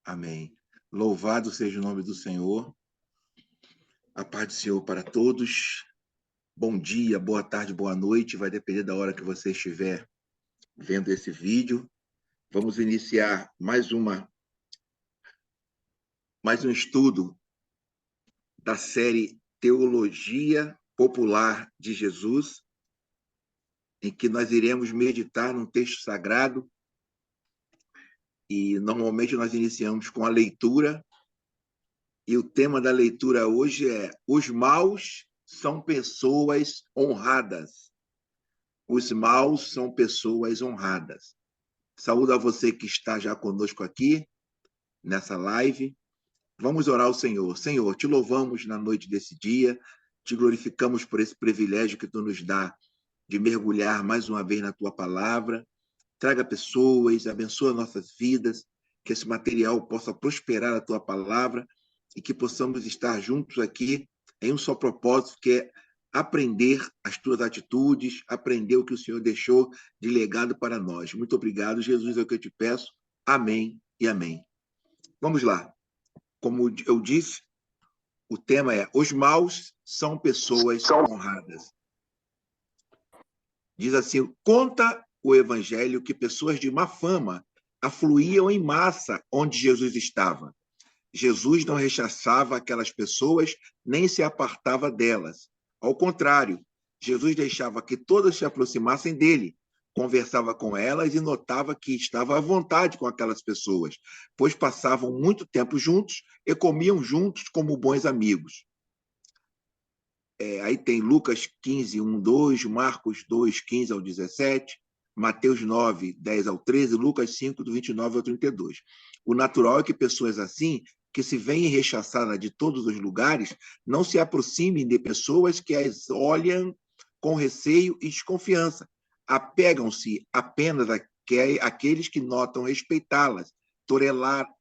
Amém. Louvado seja o nome do Senhor. A paz do Senhor para todos. Bom dia, boa tarde, boa noite. Vai depender da hora que você estiver vendo esse vídeo. Vamos iniciar mais um estudo da série Teologia Popular de Jesus, em que nós iremos meditar num texto sagrado. E normalmente nós iniciamos com a leitura. E o tema da leitura hoje é: os maus são pessoas honradas. Os maus são pessoas honradas. Saúdo a você que está já conosco aqui, nessa live. Vamos orar ao Senhor. Senhor, te louvamos na noite desse dia, te glorificamos por esse privilégio que tu nos dá de mergulhar mais uma vez na tua palavra. Traga pessoas, abençoa nossas vidas, que esse material possa prosperar a tua palavra e que possamos estar juntos aqui em um só propósito, que é aprender as tuas atitudes, aprender o que o Senhor deixou de legado para nós. Muito obrigado, Jesus, é o que eu te peço. Amém e amém. Vamos lá. Como eu disse, o tema é: os maus são pessoas honradas. Diz assim: conta o evangelho que pessoas de má fama afluíam em massa onde Jesus estava. Jesus não rechaçava aquelas pessoas, nem se apartava delas. Ao contrário, Jesus deixava que todas se aproximassem dele, conversava com elas e notava que estava à vontade com aquelas pessoas, pois passavam muito tempo juntos e comiam juntos como bons amigos. Aí tem Lucas 15, 1, 2, Marcos 2, 15 ao 17, Mateus 9, 10 ao 13, Lucas 5, do 29 ao 32. O natural é que pessoas assim, que se veem rechaçadas de todos os lugares, não se aproximem de pessoas que as olham com receio e desconfiança. Apegam-se apenas àqueles que notam respeitá-las,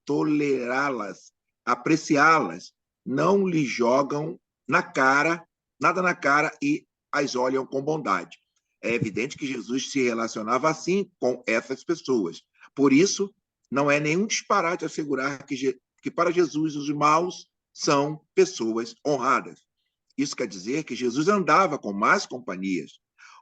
tolerá-las, apreciá-las, não lhes jogam na cara nada na cara e as olham com bondade. É evidente que Jesus se relacionava assim com essas pessoas. Por isso, não é nenhum disparate assegurar que para Jesus os maus são pessoas honradas. Isso quer dizer que Jesus andava com más companhias,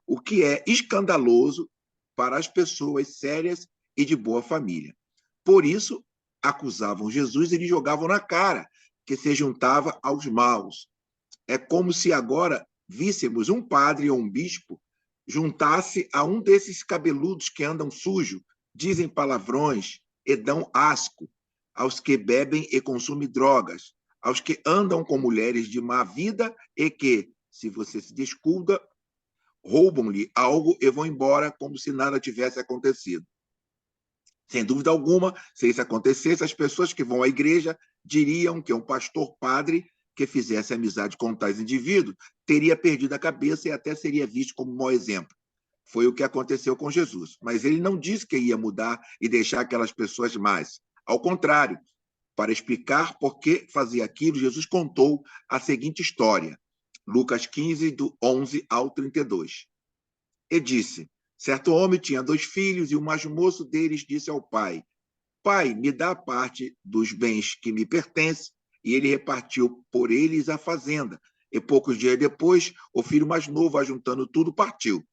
o que é escandaloso para as pessoas sérias e de boa família. Por isso, acusavam Jesus e lhe jogavam na cara que se juntava aos maus. É como se agora víssemos um padre ou um bispo juntar-se a um desses cabeludos que andam sujo, dizem palavrões e dão asco, aos que bebem e consumem drogas, aos que andam com mulheres de má vida e que, se você se descuida, roubam-lhe algo e vão embora como se nada tivesse acontecido. Sem dúvida alguma, se isso acontecesse, as pessoas que vão à igreja diriam que um pastor padre que fizesse amizade com tais indivíduos teria perdido a cabeça e até seria visto como um mau exemplo. Foi o que aconteceu com Jesus. Mas ele não disse que ia mudar e deixar aquelas pessoas mais. Ao contrário, para explicar por que fazia aquilo, Jesus contou a seguinte história. Lucas 15, do 11 ao 32. E disse: certo homem tinha 2 filhos e o mais moço deles disse ao pai: pai, me dá parte dos bens que me pertencem. E ele repartiu por eles a fazenda. E poucos dias depois, o filho mais novo, ajuntando tudo, partiu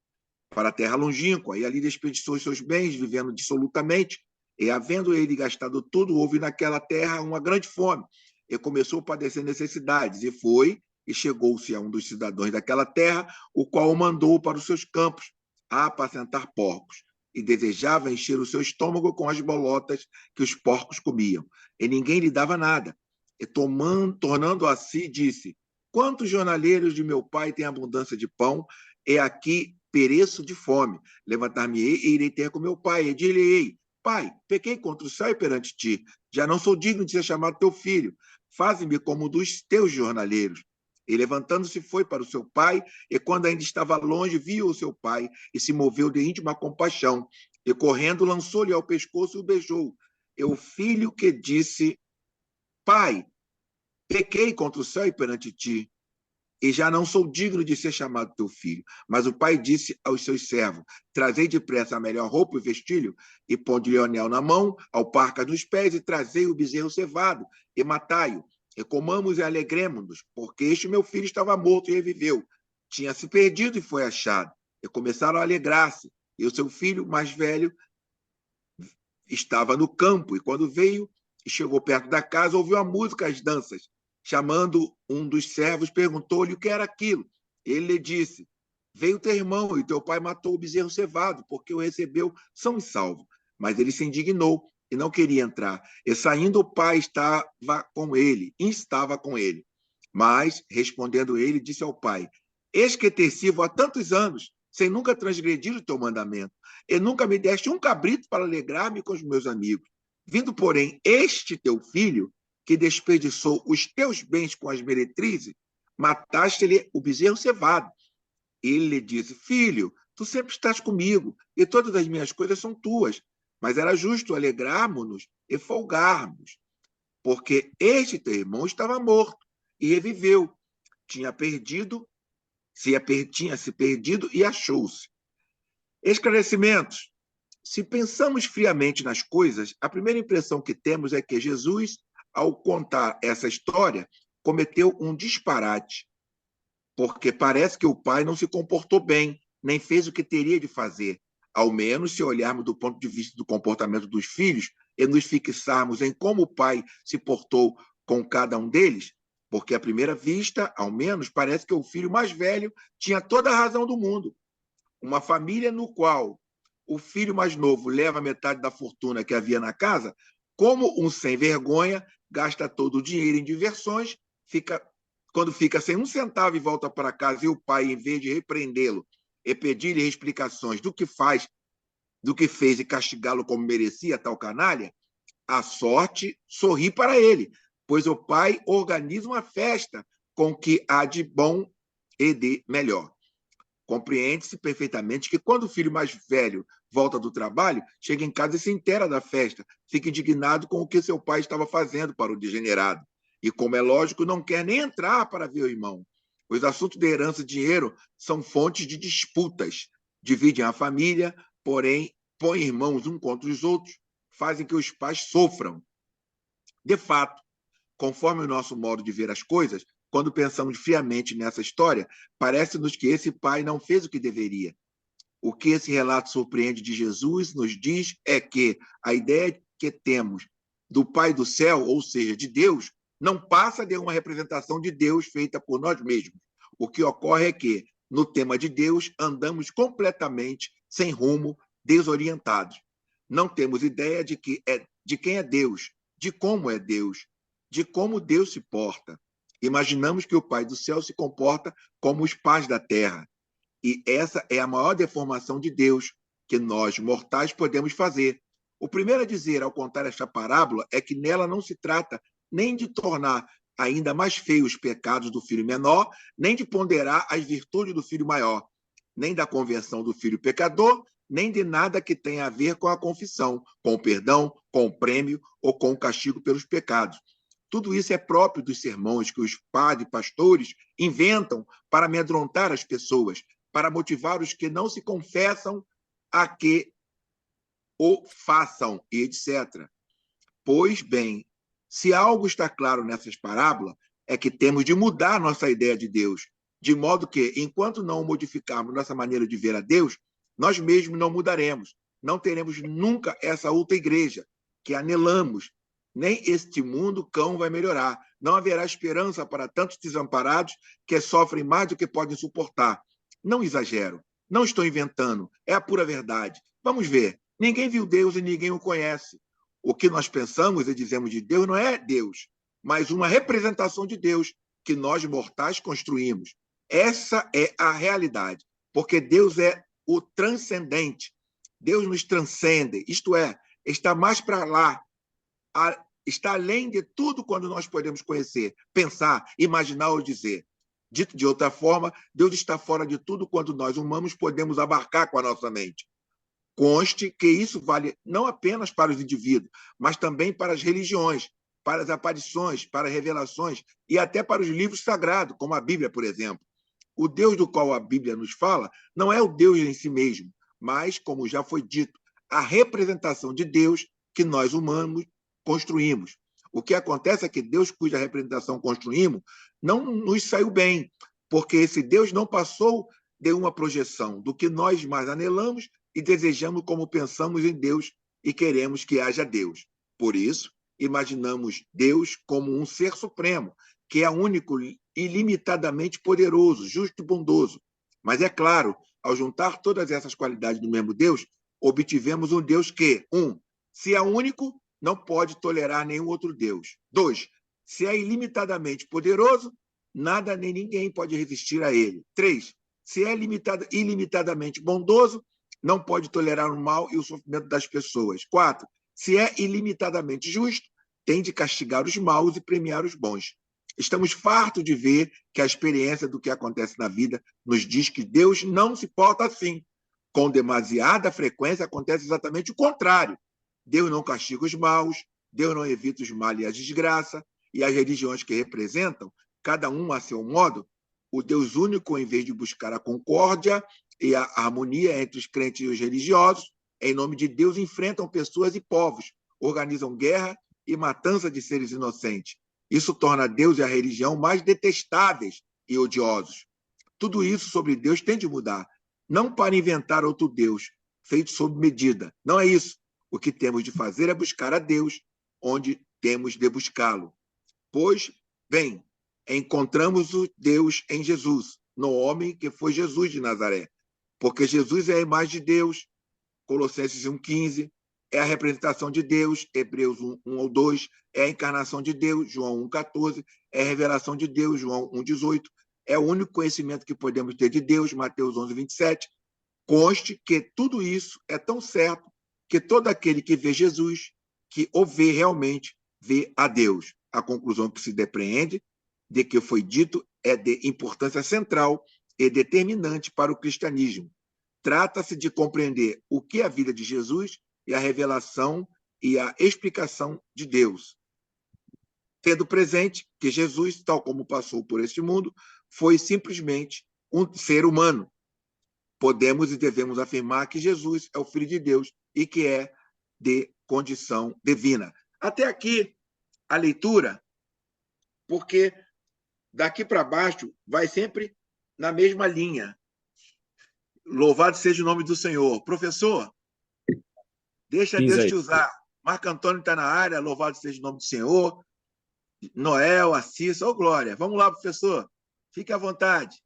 para a terra longínqua, e ali desperdiçou os seus bens, vivendo dissolutamente. E havendo ele gastado tudo, houve naquela terra uma grande fome, e começou a padecer necessidades, e foi, e chegou-se a um dos cidadãos daquela terra, o qual o mandou para os seus campos a apacentar porcos, e desejava encher o seu estômago com as bolotas que os porcos comiam, e ninguém lhe dava nada. E tornando a si, disse: quantos jornaleiros de meu pai têm abundância de pão, e aqui pereço de fome. Levantar-me-ei e irei ter com meu pai, e dir-lhe-ei: pai, pequei contra o céu e perante ti, já não sou digno de ser chamado teu filho, faze-me como um dos teus jornaleiros. E levantando-se foi para o seu pai, e quando ainda estava longe, viu o seu pai, e se moveu de íntima compaixão, e correndo lançou-lhe ao pescoço e o beijou. E o filho que disse: pai, pequei contra o céu e perante ti, e já não sou digno de ser chamado teu filho. Mas o pai disse aos seus servos: trazei depressa a melhor roupa e vestilho, e pondo-lhe o anel na mão, alparcas nos pés, e trazei o bezerro cevado, e matai-o. E comamos e alegremos-nos, porque este meu filho estava morto e reviveu. Tinha se perdido e foi achado. E começaram a alegrar-se. E o seu filho mais velho estava no campo, e quando veio e chegou perto da casa, ouviu a música, as danças. Chamando um dos servos, perguntou-lhe o que era aquilo. Ele lhe disse: veio teu irmão, e teu pai matou o bezerro cevado, porque o recebeu são e salvo. Mas ele se indignou e não queria entrar. E saindo, o pai estava com ele, instava com ele. Mas, respondendo ele, disse ao pai: eis que te sirvo há tantos anos, sem nunca transgredir o teu mandamento, e nunca me deste um cabrito para alegrar-me com os meus amigos. Vindo, porém, este teu filho, que desperdiçou os teus bens com as meretrizes, mataste-lhe o bezerro cevado. Ele lhe disse: filho, tu sempre estás comigo, e todas as minhas coisas são tuas. Mas era justo alegrarmos-nos e folgarmos, porque este teu irmão estava morto e reviveu. Tinha se perdido e achou-se. Esclarecimentos. Se pensamos friamente nas coisas, a primeira impressão que temos é que Jesus, ao contar essa história, cometeu um disparate, porque parece que o pai não se comportou bem, nem fez o que teria de fazer. Ao menos, se olharmos do ponto de vista do comportamento dos filhos e nos fixarmos em como o pai se portou com cada um deles, porque à primeira vista, ao menos, parece que o filho mais velho tinha toda a razão do mundo. Uma família no qual o filho mais novo leva metade da fortuna que havia na casa, como um sem vergonha, gasta todo o dinheiro em diversões, quando fica sem um centavo e volta para casa, e o pai, em vez de repreendê-lo e pedir-lhe explicações do que fez e castigá-lo como merecia tal canalha, a sorte sorri para ele, pois o pai organiza uma festa com o que há de bom e de melhor. Compreende-se perfeitamente que quando o filho mais velho volta do trabalho, chega em casa e se inteira da festa, fica indignado com o que seu pai estava fazendo para o degenerado. E, como é lógico, não quer nem entrar para ver o irmão. Os assuntos de herança e dinheiro são fontes de disputas. Dividem a família, porém, põem irmãos uns contra os outros, fazem que os pais sofram. De fato, conforme o nosso modo de ver as coisas, quando pensamos friamente nessa história, parece-nos que esse pai não fez o que deveria. O que esse relato surpreende de Jesus nos diz é que a ideia que temos do Pai do céu, ou seja, de Deus, não passa de uma representação de Deus feita por nós mesmos. O que ocorre é que, no tema de Deus, andamos completamente sem rumo, desorientados. Não temos ideia de quem é Deus, de como é Deus, de como Deus se porta. Imaginamos que o Pai do céu se comporta como os pais da terra. E essa é a maior deformação de Deus que nós, mortais, podemos fazer. O primeiro a dizer, ao contar esta parábola, é que nela não se trata nem de tornar ainda mais feios os pecados do filho menor, nem de ponderar as virtudes do filho maior, nem da conversão do filho pecador, nem de nada que tenha a ver com a confissão, com o perdão, com o prêmio ou com o castigo pelos pecados. Tudo isso é próprio dos sermões que os padres e pastores inventam para amedrontar as pessoas, para motivar os que não se confessam a que o façam, etc. Pois bem, se algo está claro nessas parábolas, é que temos de mudar nossa ideia de Deus, de modo que, enquanto não modificarmos nossa maneira de ver a Deus, nós mesmos não mudaremos, não teremos nunca essa outra igreja que anelamos, nem este mundo cão vai melhorar. Não haverá esperança para tantos desamparados que sofrem mais do que podem suportar. Não exagero, não estou inventando, é a pura verdade. Vamos ver, ninguém viu Deus e ninguém o conhece. O que nós pensamos e dizemos de Deus não é Deus, mas uma representação de Deus que nós mortais construímos. Essa é a realidade, porque Deus é o transcendente. Deus nos transcende, isto é, está mais para lá, está além de tudo quando nós podemos conhecer, pensar, imaginar ou dizer. Dito de outra forma, Deus está fora de tudo quando nós humanos podemos abarcar com a nossa mente. Conste que isso vale não apenas para os indivíduos, mas também para as religiões. para as aparições, para as revelações e até para os livros sagrados, como a Bíblia, por exemplo. O Deus do qual a Bíblia nos fala não é o Deus em si mesmo, mas, como já foi dito, a representação de Deus que nós humanos construímos. O que acontece é que Deus, cuja representação construímos, não nos saiu bem, porque esse Deus não passou de uma projeção do que nós mais anelamos e desejamos como pensamos em Deus e queremos que haja Deus. Por isso, imaginamos Deus como um ser supremo, que é único, ilimitadamente poderoso, justo e bondoso. Mas é claro, ao juntar todas essas qualidades do mesmo Deus, obtivemos um Deus que, se é único, não pode tolerar nenhum outro Deus. 2, se é ilimitadamente poderoso, nada nem ninguém pode resistir a ele. 3, se é ilimitadamente bondoso, não pode tolerar o mal e o sofrimento das pessoas. 4, se é ilimitadamente justo, tem de castigar os maus e premiar os bons. Estamos fartos de ver que a experiência do que acontece na vida nos diz que Deus não se porta assim. Com demasiada frequência acontece exatamente o contrário. Deus não castiga os maus, Deus não evita os males e a desgraça, e as religiões que representam, cada uma a seu modo, o Deus único, em vez de buscar a concórdia e a harmonia entre os crentes e os religiosos, em nome de Deus, enfrentam pessoas e povos, organizam guerra e matança de seres inocentes. Isso torna Deus e a religião mais detestáveis e odiosos. Tudo isso sobre Deus tem de mudar. Não para inventar outro Deus, feito sob medida. Não é isso. O que temos de fazer é buscar a Deus onde temos de buscá-lo. Pois, bem, encontramos o Deus em Jesus, no homem que foi Jesus de Nazaré. Porque Jesus é a imagem de Deus, Colossenses 1,15, é a representação de Deus, Hebreus 1 ou 2, é a encarnação de Deus, João 1,14, é a revelação de Deus, João 1,18, é o único conhecimento que podemos ter de Deus, Mateus 11,27. Conste que tudo isso é tão certo que todo aquele que vê Jesus, que o vê realmente, vê a Deus. A conclusão que se depreende de que foi dito é de importância central e determinante para o cristianismo. Trata-se de compreender o que é a vida de Jesus e a revelação e a explicação de Deus. Tendo presente que Jesus, tal como passou por este mundo, foi simplesmente um ser humano. Podemos e devemos afirmar que Jesus é o Filho de Deus e que é de condição divina. Até aqui a leitura, porque daqui para baixo vai sempre na mesma linha. Louvado seja o nome do Senhor. Professor, deixa Diz Deus aí. te usar. Marco Antônio está na área, louvado seja o nome do Senhor. Noel, Assis, ô glória. Vamos lá, professor. Fique à vontade.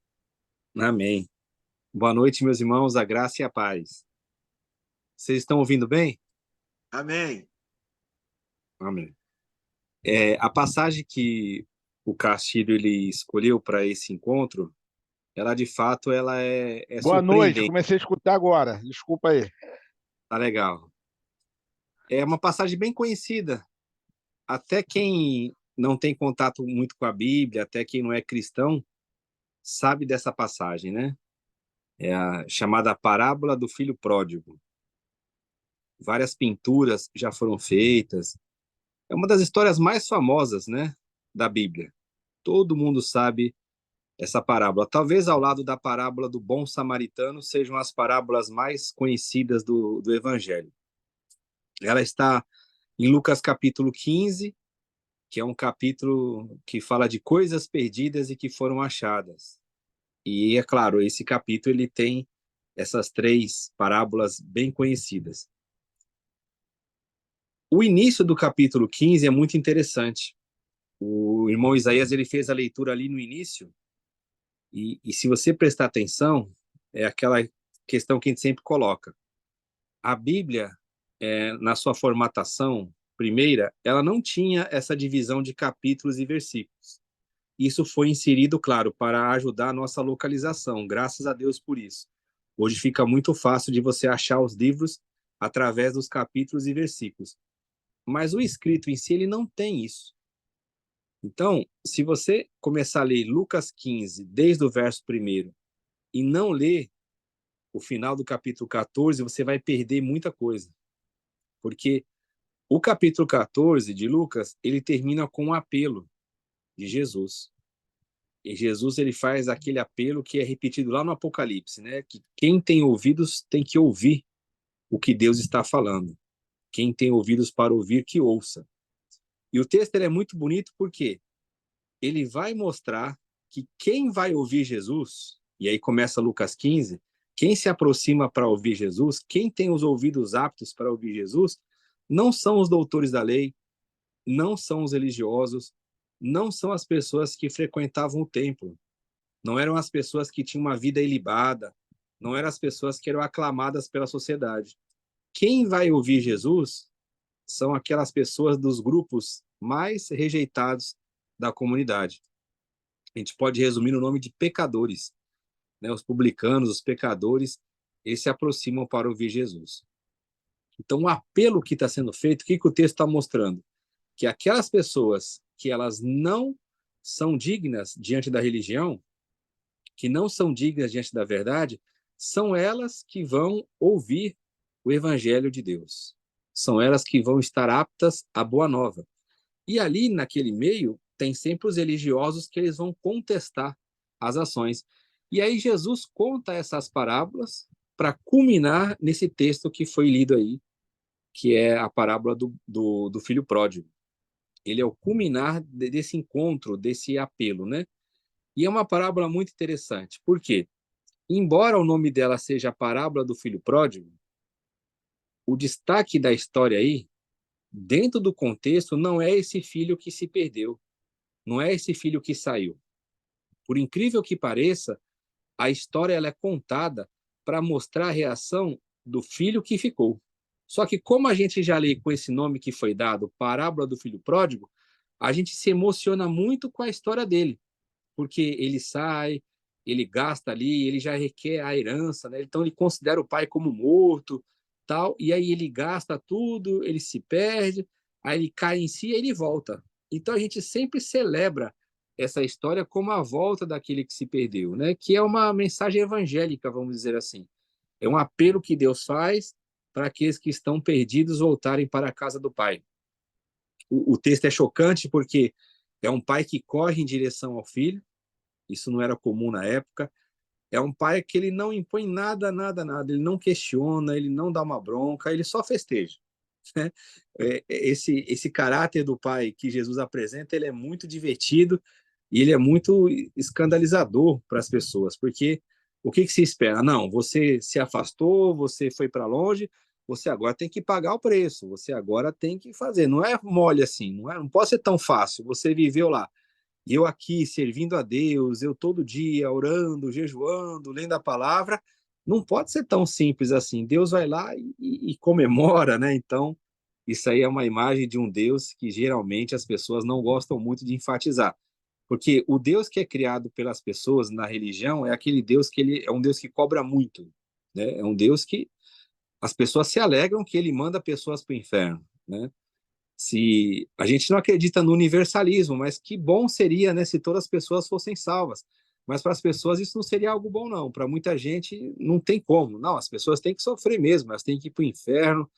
Amém. Boa noite, meus irmãos, a graça e a paz. Vocês estão ouvindo bem? Amém. Amém. A passagem que o Castilho ele escolheu para esse encontro, ela de fato ela é Boa noite, surpreendente, comecei a escutar agora. Desculpa aí. tá legal. É uma passagem bem conhecida. Até quem não tem contato muito com a Bíblia, até quem não é cristão, sabe dessa passagem, né? É a chamada parábola do filho pródigo. Várias pinturas já foram feitas. É uma das histórias mais famosas, né, da Bíblia. Todo mundo sabe essa parábola. Talvez ao lado da parábola do bom samaritano sejam as parábolas mais conhecidas do Evangelho. Ela está em Lucas capítulo 15, que é um capítulo que fala de coisas perdidas e que foram achadas. E, é claro, esse capítulo ele tem essas três parábolas bem conhecidas. O início do capítulo 15 é muito interessante. O irmão Isaías ele fez a leitura ali no início, e se você prestar atenção, é aquela questão que a gente sempre coloca. A Bíblia, na sua formatação primeira, ela não tinha essa divisão de capítulos e versículos. Isso foi inserido, claro, para ajudar a nossa localização, graças a Deus por isso. Hoje fica muito fácil de você achar os livros através dos capítulos e versículos. Mas o escrito em si, ele não tem isso. Então, se você começar a ler Lucas 15, desde o verso 1, e não ler o final do capítulo 14, você vai perder muita coisa. Porque O capítulo 14 de Lucas, ele termina com um apelo de Jesus. E Jesus, ele faz aquele apelo que é repetido lá no Apocalipse, né? Que quem tem ouvidos tem que ouvir o que Deus está falando. Quem tem ouvidos para ouvir, que ouça. E o texto ele é muito bonito porque ele vai mostrar que quem vai ouvir Jesus, e aí começa Lucas 15, quem se aproxima para ouvir Jesus, quem tem os ouvidos aptos para ouvir Jesus, não são os doutores da lei, não são os religiosos, não são as pessoas que frequentavam o templo, não eram as pessoas que tinham uma vida ilibada, não eram as pessoas que eram aclamadas pela sociedade. Quem vai ouvir Jesus são aquelas pessoas dos grupos mais rejeitados da comunidade. A gente pode resumir no nome de pecadores, né? Os publicanos, os pecadores, eles se aproximam para ouvir Jesus. Então, o apelo que está sendo feito, o que o texto está mostrando? Que aquelas pessoas que elas não são dignas diante da religião, que não são dignas diante da verdade, são elas que vão ouvir o evangelho de Deus. São elas que vão estar aptas à boa nova. E ali, naquele meio, tem sempre os religiosos que eles vão contestar as ações. E aí Jesus conta essas parábolas para culminar nesse texto que foi lido aí, que é a parábola do filho pródigo. Ele é o culminar desse encontro, desse apelo, né? E é uma parábola muito interessante. Por quê? Embora o nome dela seja a parábola do filho pródigo, o destaque da história aí, dentro do contexto, não é esse filho que se perdeu, não é esse filho que saiu. Por incrível que pareça, a história ela é contada para mostrar a reação do filho que ficou. Só que como a gente já lê com esse nome que foi dado, parábola do filho pródigo, a gente se emociona muito com a história dele, porque ele sai, ele gasta ali, ele já requer a herança, né? Então ele considera o pai como morto, tal, e aí ele gasta tudo, ele se perde, aí ele cai em si e ele volta. Então a gente sempre celebra essa história como a volta daquele que se perdeu, né? Que é uma mensagem evangélica, vamos dizer assim. É um apelo que Deus faz para aqueles que estão perdidos voltarem para a casa do Pai. O texto é chocante porque é um pai que corre em direção ao filho, isso não era comum na época. É um pai que ele não impõe nada, nada, nada, ele não questiona, ele não dá uma bronca, ele só festeja. Né? Esse caráter do pai que Jesus apresenta, ele é muito divertido e ele é muito escandalizador para as pessoas, porque o que se espera? Não, você se afastou, você foi para longe, você agora tem que pagar o preço, você agora tem que fazer. Não é mole assim, não pode ser tão fácil. Você viveu lá. E eu aqui servindo a Deus, eu todo dia orando, jejuando, lendo a palavra, não pode ser tão simples assim. Deus vai lá e comemora, né? Então, isso aí é uma imagem de um Deus que geralmente as pessoas não gostam muito de enfatizar. Porque o Deus que é criado pelas pessoas na religião é aquele Deus que ele é um Deus que cobra muito, né? É um Deus que as pessoas se alegram que ele manda pessoas para o inferno, né? Se a gente não acredita no universalismo, mas que bom seria, né, se todas as pessoas fossem salvas. Mas para as pessoas isso não seria algo bom, não. Para muita gente não tem como. Não, as pessoas têm que sofrer mesmo, elas têm que ir para o inferno,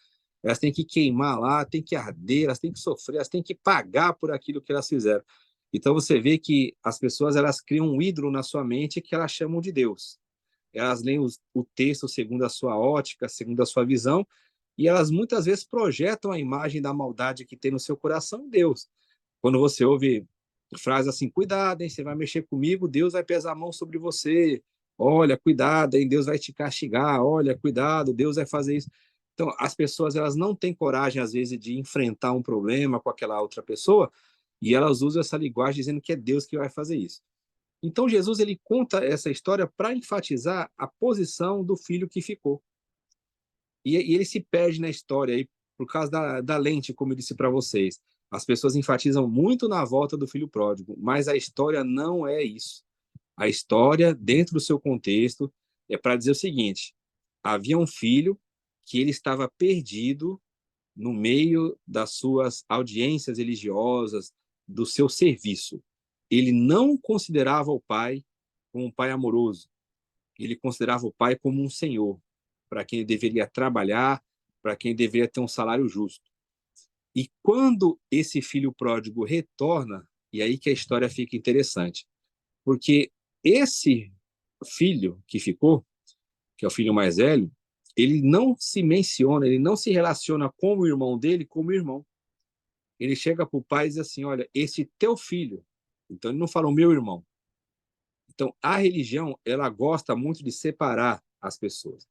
elas têm que queimar lá, têm que arder, elas têm que sofrer, elas têm que pagar por aquilo que elas fizeram. Então você vê que as pessoas elas criam um ídolo na sua mente que elas chamam de Deus. Elas leem o texto segundo a sua ótica, segundo a sua visão, e elas muitas vezes projetam a imagem da maldade que tem no seu coração em Deus. Quando você ouve frases assim, cuidado, hein, você vai mexer comigo, Deus vai pesar a mão sobre você. Olha, cuidado, hein, Deus vai te castigar. Olha, cuidado, Deus vai fazer isso. Então, as pessoas elas não têm coragem, às vezes, de enfrentar um problema com aquela outra pessoa, e elas usam essa linguagem dizendo que é Deus que vai fazer isso. Então, Jesus ele conta essa história para enfatizar a posição do filho que ficou. E ele se perde na história aí por causa da lente, como eu disse para vocês. As pessoas enfatizam muito na volta do filho pródigo, mas a história não é isso. A história, dentro do seu contexto, é para dizer o seguinte: havia um filho que ele estava perdido no meio das suas audiências religiosas, do seu serviço. Ele não considerava o pai como um pai amoroso. Ele considerava o pai como um senhor, para quem ele deveria trabalhar, para quem deveria ter um salário justo. E quando esse filho pródigo retorna, e aí que a história fica interessante, porque esse filho que ficou, que é o filho mais velho, ele não se menciona, ele não se relaciona com o irmão dele como irmão. Ele chega para o pai e diz assim: olha, esse teu filho. Então ele não fala o meu irmão. Então a religião, ela gosta muito de separar as pessoas.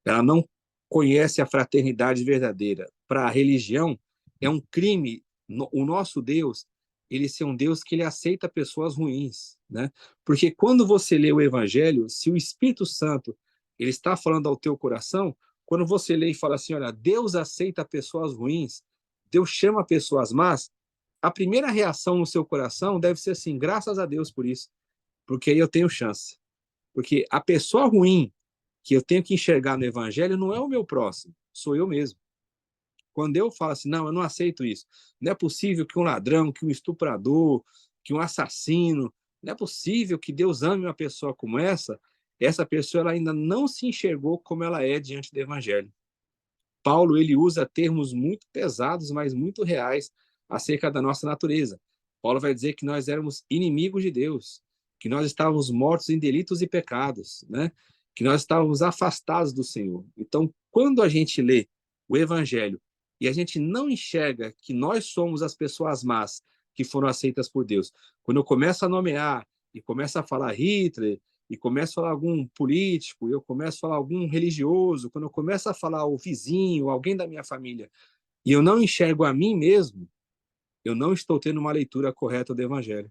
Ela não conhece a fraternidade verdadeira. Para a religião, é um crime o nosso Deus, ele ser um Deus que ele aceita pessoas ruins, né? Porque quando você lê o evangelho, se o Espírito Santo ele está falando ao teu coração, quando você lê e fala assim, olha, Deus aceita pessoas ruins, Deus chama pessoas más, a primeira reação no seu coração deve ser assim, graças a Deus por isso, porque aí eu tenho chance. Porque a pessoa ruim que eu tenho que enxergar no evangelho não é o meu próximo, sou eu mesmo. Quando eu falo assim, não, eu não aceito isso. Não é possível que um ladrão, que um estuprador, que um assassino, não é possível que Deus ame uma pessoa como essa pessoa ela ainda não se enxergou como ela é diante do evangelho. Paulo, ele usa termos muito pesados, mas muito reais acerca da nossa natureza. Paulo vai dizer que nós éramos inimigos de Deus, que nós estávamos mortos em delitos e pecados, né? Que nós estávamos afastados do Senhor. Então, quando a gente lê o evangelho e a gente não enxerga que nós somos as pessoas más que foram aceitas por Deus, quando eu começo a nomear e começo a falar Hitler, e começo a falar algum político, eu começo a falar algum religioso, quando eu começo a falar o vizinho, alguém da minha família, e eu não enxergo a mim mesmo, eu não estou tendo uma leitura correta do evangelho.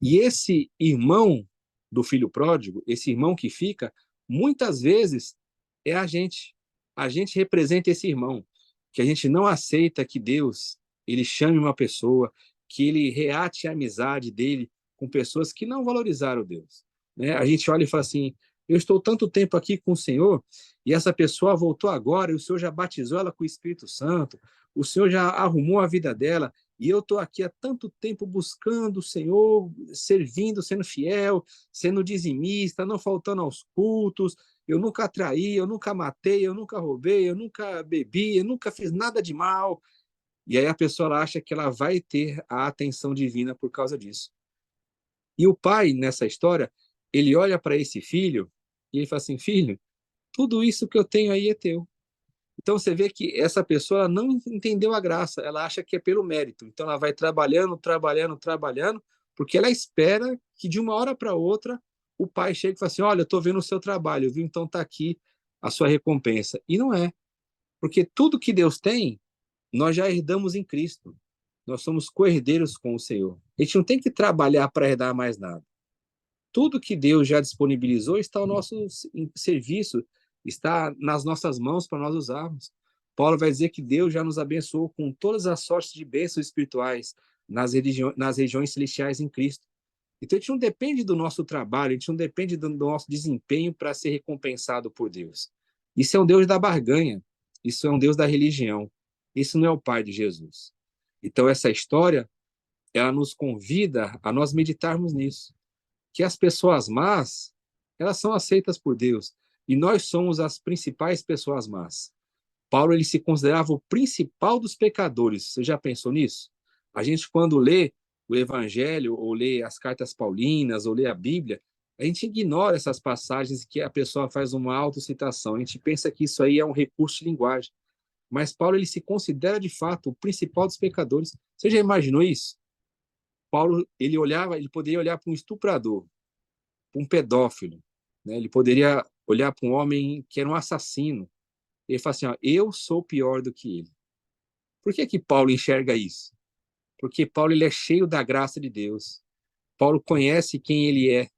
E esse irmão do filho pródigo, esse irmão que fica, muitas vezes é a gente. A gente representa esse irmão, que a gente não aceita que Deus ele chame uma pessoa, que ele reate a amizade dele com pessoas que não valorizaram Deus. Né? A gente olha e fala assim, eu estou tanto tempo aqui com o Senhor e essa pessoa voltou agora e o Senhor já batizou ela com o Espírito Santo, o Senhor já arrumou a vida dela e eu estou aqui há tanto tempo buscando o Senhor, servindo, sendo fiel, sendo dizimista, não faltando aos cultos, eu nunca traí, eu nunca matei, eu nunca roubei, eu nunca bebi, eu nunca fiz nada de mal. E aí a pessoa ela acha que ela vai ter a atenção divina por causa disso. E o pai, nessa história, ele olha para esse filho e ele fala assim, filho, tudo isso que eu tenho aí é teu. Então você vê que essa pessoa não entendeu a graça, ela acha que é pelo mérito. Então ela vai trabalhando, trabalhando, trabalhando, porque ela espera que de uma hora para outra o pai chegue e fale assim: olha, eu estou vendo o seu trabalho, viu? Então está aqui a sua recompensa. E não é, porque tudo que Deus tem, nós já herdamos em Cristo. Nós somos co-herdeiros com o Senhor. A gente não tem que trabalhar para herdar mais nada. Tudo que Deus já disponibilizou está ao nosso serviço, está nas nossas mãos para nós usarmos. Paulo vai dizer que Deus já nos abençoou com todas as sortes de bênçãos espirituais nas regiões celestiais em Cristo. Então a gente não depende do nosso trabalho, a gente não depende do nosso desempenho para ser recompensado por Deus. Isso é um Deus da barganha, isso é um Deus da religião, isso não é o Pai de Jesus. Então essa história, ela nos convida a nós meditarmos nisso, que as pessoas más, elas são aceitas por Deus, e nós somos as principais pessoas más. Paulo ele se considerava o principal dos pecadores. Você já pensou nisso? A gente quando lê o Evangelho ou lê as cartas paulinas ou lê a Bíblia, a gente ignora essas passagens que a pessoa faz uma autocitação. A gente pensa que isso aí é um recurso de linguagem. Mas Paulo ele se considera de fato o principal dos pecadores. Você já imaginou isso? Paulo ele poderia olhar para um estuprador, para um pedófilo, né? Ele poderia olhar para um homem que era um assassino. Ele fala assim, ó, eu sou pior do que ele. Por que Paulo enxerga isso? Porque Paulo ele é cheio da graça de Deus. Paulo conhece quem ele é,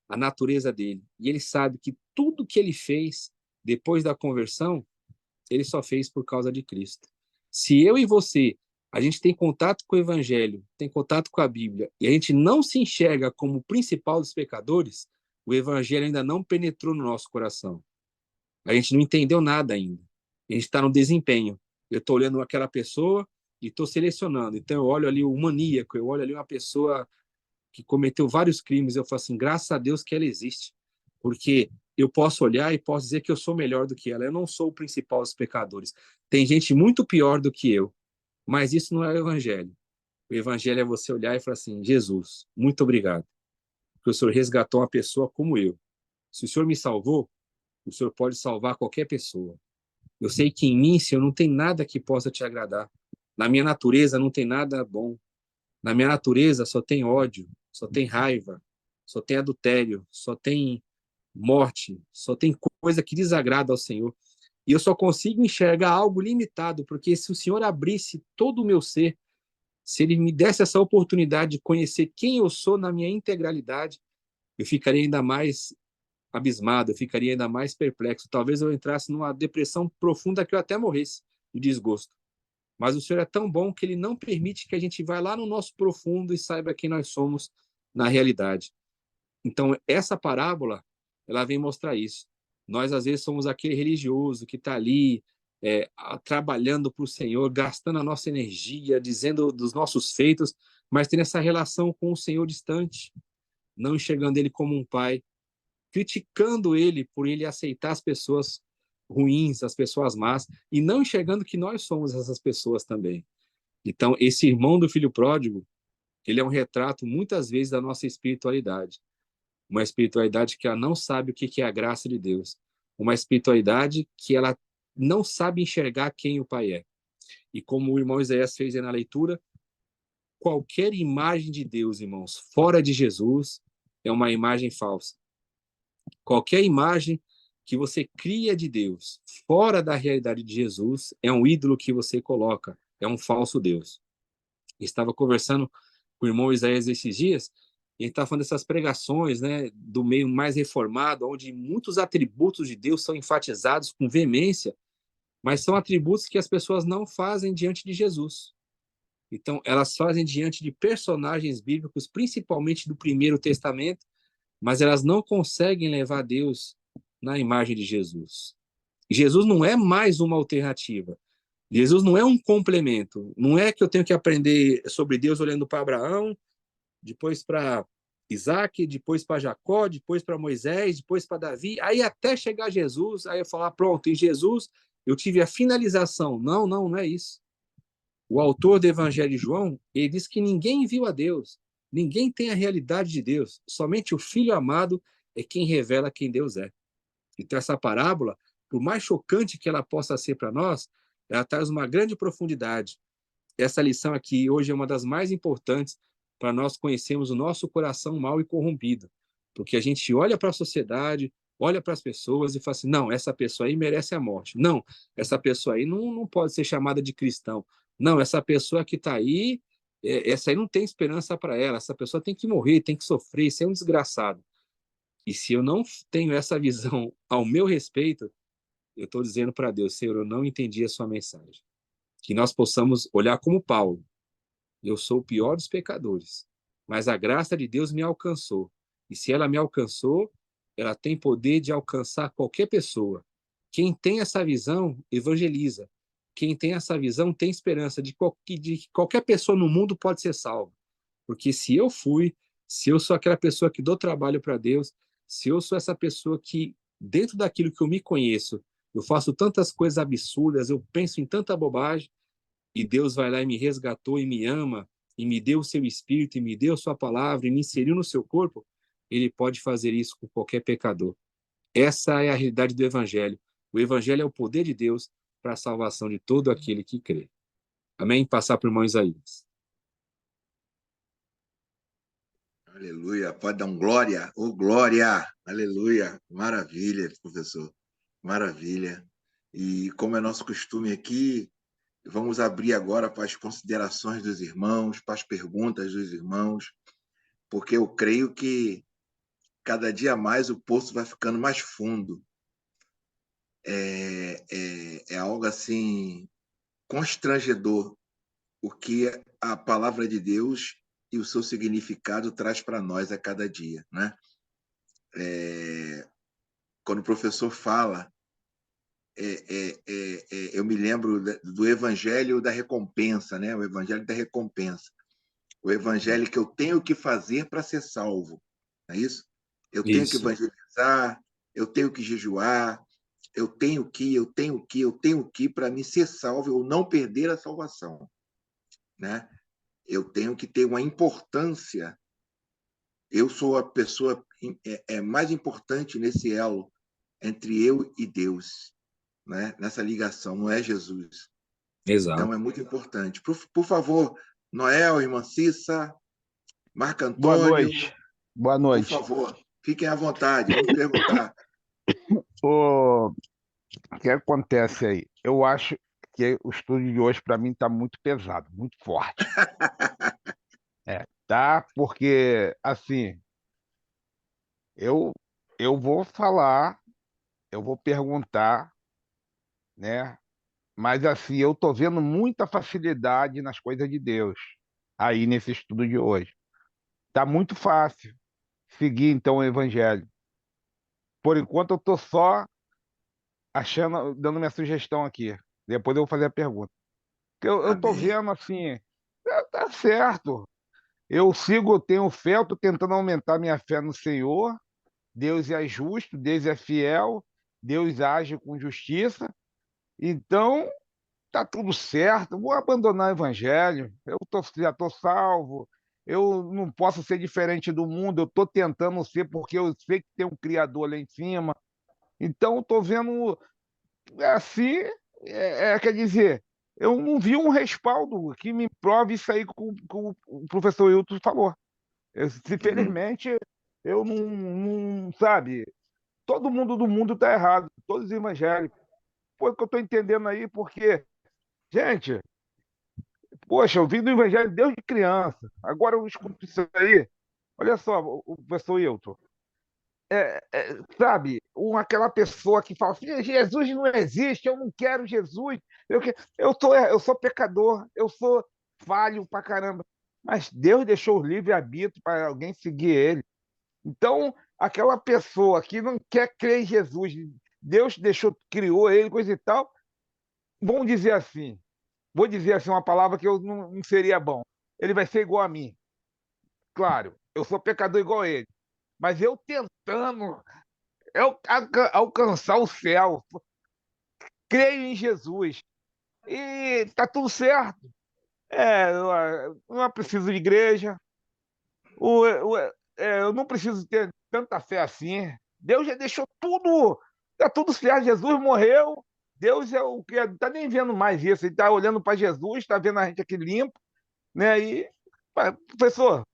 a natureza dele, e ele sabe que tudo que ele fez depois da conversão, ele só fez por causa de Cristo. Se eu e você, a gente tem contato com o Evangelho, tem contato com a Bíblia, e a gente não se enxerga como o principal dos pecadores, o Evangelho ainda não penetrou no nosso coração. A gente não entendeu nada ainda. A gente está no desempenho. Eu estou olhando aquela pessoa e estou selecionando. Então, eu olho ali o maníaco, eu olho ali uma pessoa que cometeu vários crimes. Eu falo assim, graças a Deus que ela existe. Porque eu posso olhar e posso dizer que eu sou melhor do que ela. Eu não sou o principal dos pecadores. Tem gente muito pior do que eu. Mas isso não é o evangelho. O evangelho é você olhar e falar assim: Jesus, muito obrigado, porque o Senhor resgatou uma pessoa como eu. Se o Senhor me salvou, o Senhor pode salvar qualquer pessoa. Eu sei que em mim, Senhor, não tem nada que possa te agradar. Na minha natureza não tem nada bom. Na minha natureza só tem ódio, só tem raiva, só tem adultério, só tem morte, só tem coisa que desagrada ao Senhor. E eu só consigo enxergar algo limitado, porque se o Senhor abrisse todo o meu ser, se Ele me desse essa oportunidade de conhecer quem eu sou na minha integralidade, eu ficaria ainda mais abismado, eu ficaria ainda mais perplexo. Talvez eu entrasse numa depressão profunda que eu até morresse de desgosto. Mas o Senhor é tão bom que Ele não permite que a gente vá lá no nosso profundo e saiba quem nós somos na realidade. Então, essa parábola, ela vem mostrar isso. Nós, às vezes, somos aquele religioso que está ali trabalhando para o Senhor, gastando a nossa energia, dizendo dos nossos feitos, mas tendo essa relação com o Senhor distante, não enxergando Ele como um pai, criticando Ele por Ele aceitar as pessoas ruins, as pessoas más, e não enxergando que nós somos essas pessoas também. Então, esse irmão do filho pródigo, ele é um retrato, muitas vezes, da nossa espiritualidade. Uma espiritualidade que ela não sabe o que é a graça de Deus. Uma espiritualidade que ela não sabe enxergar quem o Pai é. E como o irmão Isaías fez aí na leitura, qualquer imagem de Deus, irmãos, fora de Jesus, é uma imagem falsa. Qualquer imagem que você cria de Deus fora da realidade de Jesus é um ídolo que você coloca, é um falso Deus. Estava conversando com o irmão Isaías esses dias, e ele está falando dessas pregações, né, do meio mais reformado, onde muitos atributos de Deus são enfatizados com veemência, mas são atributos que as pessoas não fazem diante de Jesus. Então, elas fazem diante de personagens bíblicos, principalmente do Primeiro Testamento, mas elas não conseguem levar Deus na imagem de Jesus. Jesus não é mais uma alternativa. Jesus não é um complemento. Não é que eu tenho que aprender sobre Deus olhando para Abraão, depois para Isaac, depois para Jacó, depois para Moisés, depois para Davi, aí até chegar Jesus, aí eu falar, pronto, em Jesus eu tive a finalização. Não, não, não é isso. O autor do Evangelho de João, ele diz que ninguém viu a Deus, ninguém tem a realidade de Deus, somente o Filho amado é quem revela quem Deus é. Então essa parábola, por mais chocante que ela possa ser para nós, ela traz uma grande profundidade. Essa lição aqui hoje é uma das mais importantes para nós conhecermos o nosso coração mau e corrompido, porque a gente olha para a sociedade, olha para as pessoas e fala assim, não, essa pessoa aí merece a morte. Não, essa pessoa aí não pode ser chamada de cristão. Não, essa pessoa que está aí, essa aí não tem esperança para ela, essa pessoa tem que morrer, tem que sofrer, isso é um desgraçado. E se eu não tenho essa visão ao meu respeito, eu estou dizendo para Deus, Senhor, eu não entendi a sua mensagem. Que nós possamos olhar como Paulo. Eu sou o pior dos pecadores, mas a graça de Deus me alcançou. E se ela me alcançou, ela tem poder de alcançar qualquer pessoa. Quem tem essa visão, evangeliza. Quem tem essa visão tem esperança de que qualquer pessoa no mundo pode ser salva. Porque se eu sou aquela pessoa que dou trabalho para Deus, se eu sou essa pessoa que, dentro daquilo que eu me conheço, eu faço tantas coisas absurdas, eu penso em tanta bobagem, e Deus vai lá e me resgatou e me ama, e me deu o seu espírito, e me deu a sua palavra, e me inseriu no seu corpo, ele pode fazer isso com qualquer pecador. Essa é a realidade do Evangelho. O Evangelho é o poder de Deus para a salvação de todo aquele que crê. Amém? Passar para o irmão Isaías. Aleluia. Pode dar um glória. Ô, glória. Aleluia. Maravilha, professor. Maravilha. E como é nosso costume aqui, vamos abrir agora para as considerações dos irmãos, para as perguntas dos irmãos, porque eu creio que cada dia mais o poço vai ficando mais fundo. É algo assim constrangedor o que a palavra de Deus e o seu significado traz para nós a cada dia, né? Quando o professor fala, eu me lembro do Evangelho da recompensa, né? O Evangelho da recompensa, o Evangelho que eu tenho que fazer para ser salvo, não é isso? Eu tenho que Isso. evangelizar, eu tenho que jejuar, eu tenho que para me ser salvo, eu não perder a salvação. né? Eu tenho que ter uma importância. Eu sou a pessoa mais importante nesse elo entre eu e Deus, né? Nessa ligação, não é Jesus. Exato. Então, é muito importante. Por favor, Noel, irmã Cissa, Marco Boa Antônio, noite. Boa por noite. favor, fiquem à vontade, vamos perguntar. O que acontece aí? Eu acho que o estudo de hoje, para mim, está muito pesado, muito forte. Tá? Porque, assim, eu, eu vou falar, eu vou perguntar, né? Mas, assim, eu tô vendo muita facilidade nas coisas de Deus aí nesse estudo de hoje. Tá muito fácil seguir, então, o evangelho. Por enquanto, eu tô só achando, dando minha sugestão aqui. Depois eu vou fazer a pergunta. Eu tô Amém. vendo assim, tá certo. Eu sigo, eu tenho fé, eu tô tentando aumentar minha fé no Senhor. Deus é justo, Deus é fiel, Deus age com justiça. Então, tá tudo certo. Vou abandonar o evangelho. Já tô salvo. Eu não posso ser diferente do mundo. Eu tô tentando ser porque eu sei que tem um Criador lá em cima. Então, eu tô vendo assim, quer dizer, eu não vi um respaldo que me prove isso aí que o professor Hilton falou. Uhum. Infelizmente, eu sabe, todo mundo do mundo está errado, todos os evangélicos. Pô, o que eu estou entendendo aí, porque, gente, poxa, eu vim do evangelho desde criança, agora eu escuto isso aí. Olha só, o professor Hilton, sabe, aquela pessoa que fala assim, Jesus não existe, eu não quero Jesus, eu sou pecador, eu sou falho pra caramba. Mas Deus deixou o livre-arbítrio para alguém seguir ele. Então, aquela pessoa que não quer crer em Jesus, Deus deixou, criou ele, coisa e tal, vamos dizer assim, vou dizer assim uma palavra que eu não seria bom. Ele vai ser igual a mim. Claro, eu sou pecador igual a ele. Mas eu tentando alcançar o céu, creio em Jesus e tá tudo certo. Não é preciso de igreja, eu não preciso ter tanta fé assim. Deus já deixou tudo, tá tudo certo. Jesus morreu, Deus é o que tá nem vendo mais isso. Ele tá olhando para Jesus, tá vendo a gente aqui limpo, né? Professor,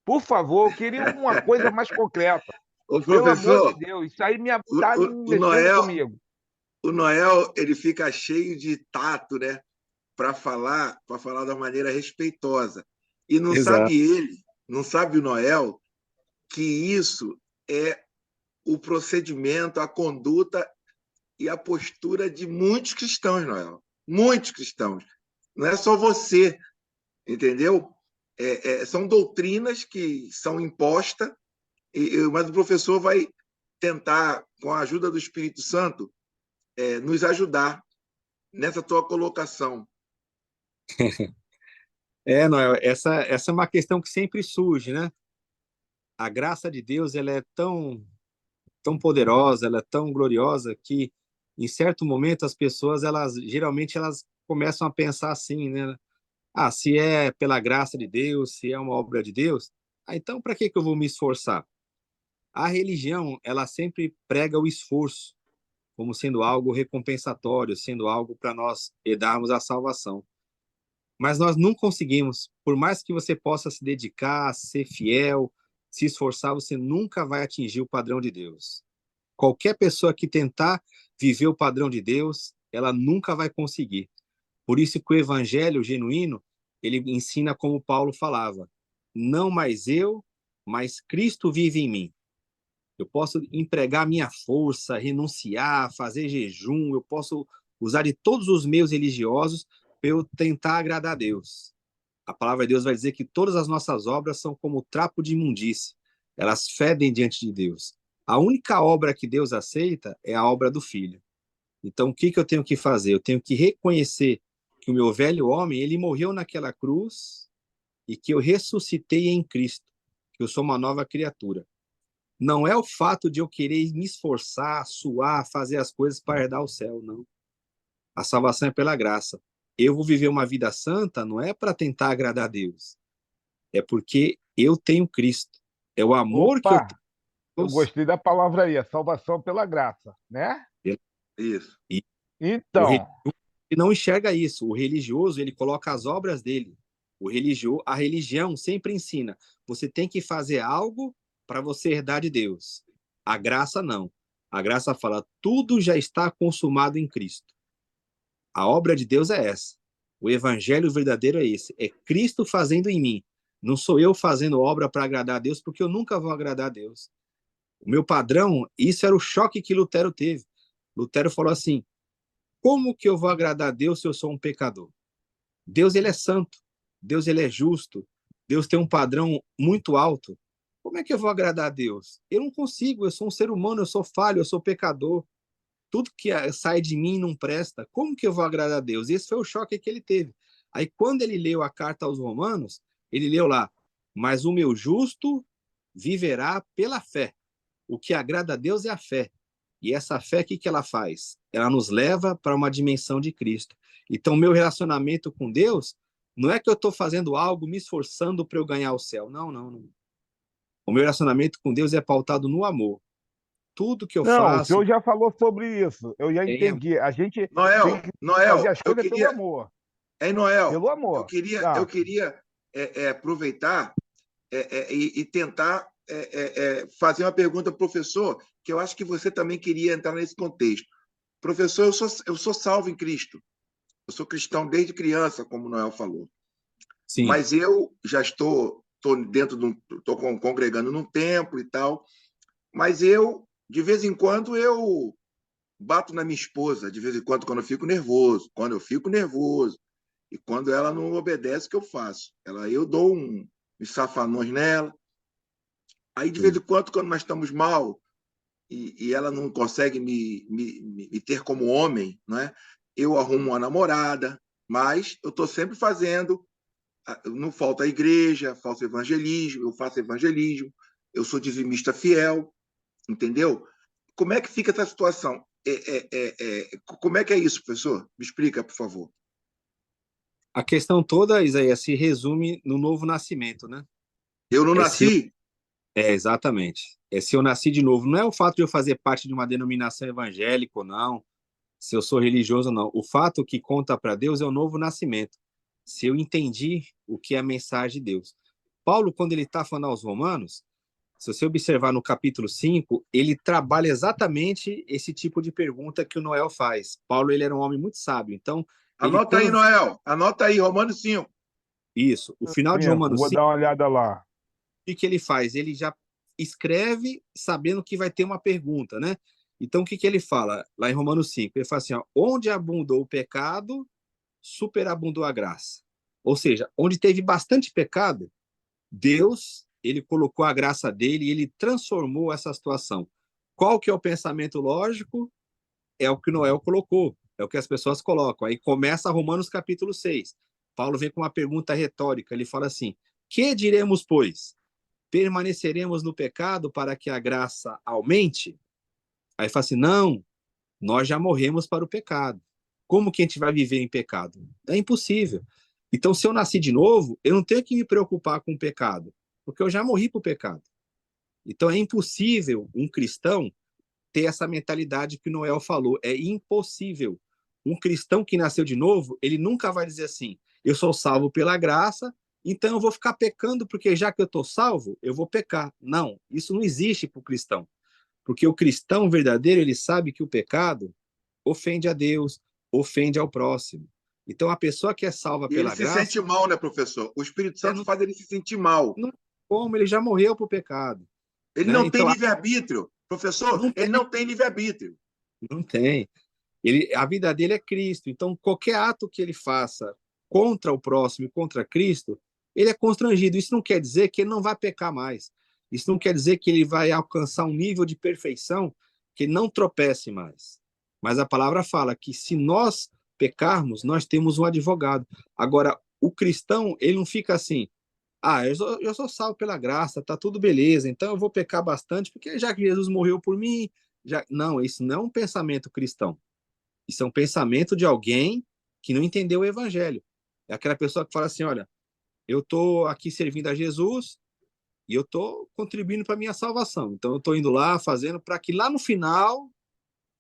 por favor, eu queria uma coisa mais concreta. Ô, Pelo amor de professor, Deus, isso aí o, tá o mexendo Noel, comigo. o Noel, ele fica cheio de tato, né? Para falar da maneira respeitosa. E não sabe Exato. ele, não sabe o Noel, que isso é o procedimento, a conduta e a postura de muitos cristãos, Noel. Muitos cristãos. Não é só você, entendeu? São doutrinas que são impostas, mas o professor vai tentar, com a ajuda do Espírito Santo, nos ajudar nessa tua colocação. Noel, essa é uma questão que sempre surge, né? A graça de Deus, ela é tão poderosa, ela é tão gloriosa que em certo momento as pessoas, geralmente elas começam a pensar assim, né? Ah, se é pela graça de Deus, se é uma obra de Deus, então para que eu vou me esforçar? A religião, ela sempre prega o esforço como sendo algo recompensatório, sendo algo para nós herdarmos a salvação. Mas nós não conseguimos, por mais que você possa se dedicar, ser fiel, se esforçar, você nunca vai atingir o padrão de Deus. Qualquer pessoa que tentar viver o padrão de Deus, ela nunca vai conseguir. Por isso que o evangelho genuíno, ele ensina como Paulo falava: não mais eu, mas Cristo vive em mim. Eu posso empregar minha força, renunciar, fazer jejum, eu posso usar de todos os meios religiosos para eu tentar agradar a Deus. A palavra de Deus vai dizer que todas as nossas obras são como trapo de imundície. Elas fedem diante de Deus. A única obra que Deus aceita é a obra do Filho. Então, o que eu tenho que fazer? Eu tenho que reconhecer que o meu velho homem, ele morreu naquela cruz e que eu ressuscitei em Cristo, que eu sou uma nova criatura. Não é o fato de eu querer me esforçar, suar, fazer as coisas para herdar o céu, não. A salvação é pela graça. eu vou viver uma vida santa não é para tentar agradar a Deus, é porque eu tenho Cristo. É o amor que eu Opa, tenho eu por Deus. gostei da palavra aí, a salvação pela graça, né? Isso. E o Então, religioso não enxerga isso. O religioso, ele coloca as obras dele. A religião sempre ensina, você tem que fazer algo para você herdar de Deus. A graça não. A graça fala, tudo já está consumado em Cristo. A obra de Deus é essa. O evangelho verdadeiro é esse. É Cristo fazendo em mim. Não sou eu fazendo obra para agradar a Deus, porque eu nunca vou agradar a Deus. O meu padrão, isso era o choque que Lutero teve. Lutero falou assim, como que eu vou agradar a Deus se eu sou um pecador? Deus, ele é santo. Deus, ele é justo. Deus tem um padrão muito alto. Como é que eu vou agradar a Deus? Eu não consigo, eu sou um ser humano, eu sou falho, eu sou pecador. Tudo que sai de mim não presta. Como que eu vou agradar a Deus? Esse foi o choque que ele teve. Aí, quando ele leu a carta aos Romanos, ele leu lá, mas o meu justo viverá pela fé. O que agrada a Deus é a fé. E essa fé, o que ela faz? Ela nos leva para uma dimensão de Cristo. Então, meu relacionamento com Deus não é que eu estou fazendo algo, me esforçando para eu ganhar o céu. Não, não, não. O meu relacionamento com Deus é pautado no amor. Tudo que eu não, o faço senhor já falou sobre isso, eu já é entendi. A gente tem Noel, que fazer Noel, as eu coisas pelo queria, amor, hein, Noel, pelo eu amor. queria, eu Tá. queria aproveitar e tentar fazer uma pergunta ao professor, que eu acho que você também queria entrar nesse contexto. Professor, eu sou salvo em Cristo. Eu sou cristão desde criança, como o Noel falou. sim. Mas eu já estou dentro de estou congregando num templo e tal. Mas eu, de vez em quando, eu bato na minha esposa, de vez em quando eu fico nervoso. Quando eu fico nervoso, e quando ela não obedece, o que eu faço? Eu dou uns safanões nela. Aí, de vez Sim. em quando nós estamos mal e ela não consegue me ter como homem, não é? Eu arrumo uma namorada, mas eu estou sempre fazendo. Não falta a igreja, falta evangelismo, eu faço evangelismo, eu sou dizimista fiel, entendeu? Como é que fica essa situação? Como é que é isso, professor? Me explica, por favor. A questão toda, Isaías, se resume no novo nascimento, né? Eu não É se eu... nasci? É, exatamente. É se eu nasci de novo. Não é o fato de eu fazer parte de uma denominação evangélica ou não, se eu sou religioso ou não. O fato que conta para Deus é o novo nascimento. Se eu entendi o que é a mensagem de Deus. Paulo, quando ele está falando aos Romanos, se você observar no capítulo 5, ele trabalha exatamente esse tipo de pergunta que o Noel faz. Paulo, ele era um homem muito sábio. Então, ele Anota aí, quando... Noel. Anota aí, Romanos 5. Isso, o final de Cinco, Romanos vou 5, dar uma olhada lá. o que ele faz? Ele já escreve sabendo que vai ter uma pergunta, né? Então, o que ele fala lá em Romanos 5? Ele fala assim, ó, onde abundou o pecado, superabundou a graça. Ou seja, onde teve bastante pecado, Deus, ele colocou a graça dele e ele transformou essa situação. Qual que é o pensamento lógico? É o que Noel colocou, é o que as pessoas colocam. Aí começa Romanos capítulo 6. Paulo vem com uma pergunta retórica, ele fala assim, que diremos, pois? Permaneceremos no pecado para que a graça aumente? Aí fala assim, não, nós já morremos para o pecado. Como que a gente vai viver em pecado? É impossível. Então, se eu nasci de novo, eu não tenho que me preocupar com o pecado, porque eu já morri para o pecado. Então, é impossível um cristão ter essa mentalidade que Noel falou. É impossível. Um cristão que nasceu de novo, ele nunca vai dizer assim, eu sou salvo pela graça, então eu vou ficar pecando porque já que eu estou salvo, eu vou pecar. Não, isso não existe para o cristão. Porque o cristão verdadeiro, ele sabe que o pecado ofende a Deus, ofende ao próximo. Então, a pessoa que é salva E ele pela se graça, sente mal, né, professor? O Espírito Santo não, faz ele se sentir mal. não como, ele já morreu para o pecado. Ele Né? não tem Então, livre-arbítrio. Professor, não ele tem, não tem livre-arbítrio. não tem. A vida dele é Cristo. Então, qualquer ato que ele faça contra o próximo e contra Cristo, ele é constrangido. Isso não quer dizer que ele não vai pecar mais. Isso não quer dizer que ele vai alcançar um nível de perfeição que não tropece mais. Mas a palavra fala que se nós pecarmos, nós temos um advogado. Agora, o cristão, ele não fica assim, eu sou salvo pela graça, tá tudo beleza, então eu vou pecar bastante, porque já que Jesus morreu por mim, já... Não, isso não é um pensamento cristão. Isso é um pensamento de alguém que não entendeu o evangelho. É aquela pessoa que fala assim, olha, eu estou aqui servindo a Jesus e eu estou contribuindo para a minha salvação. Então, eu estou indo lá, fazendo, para que lá no final,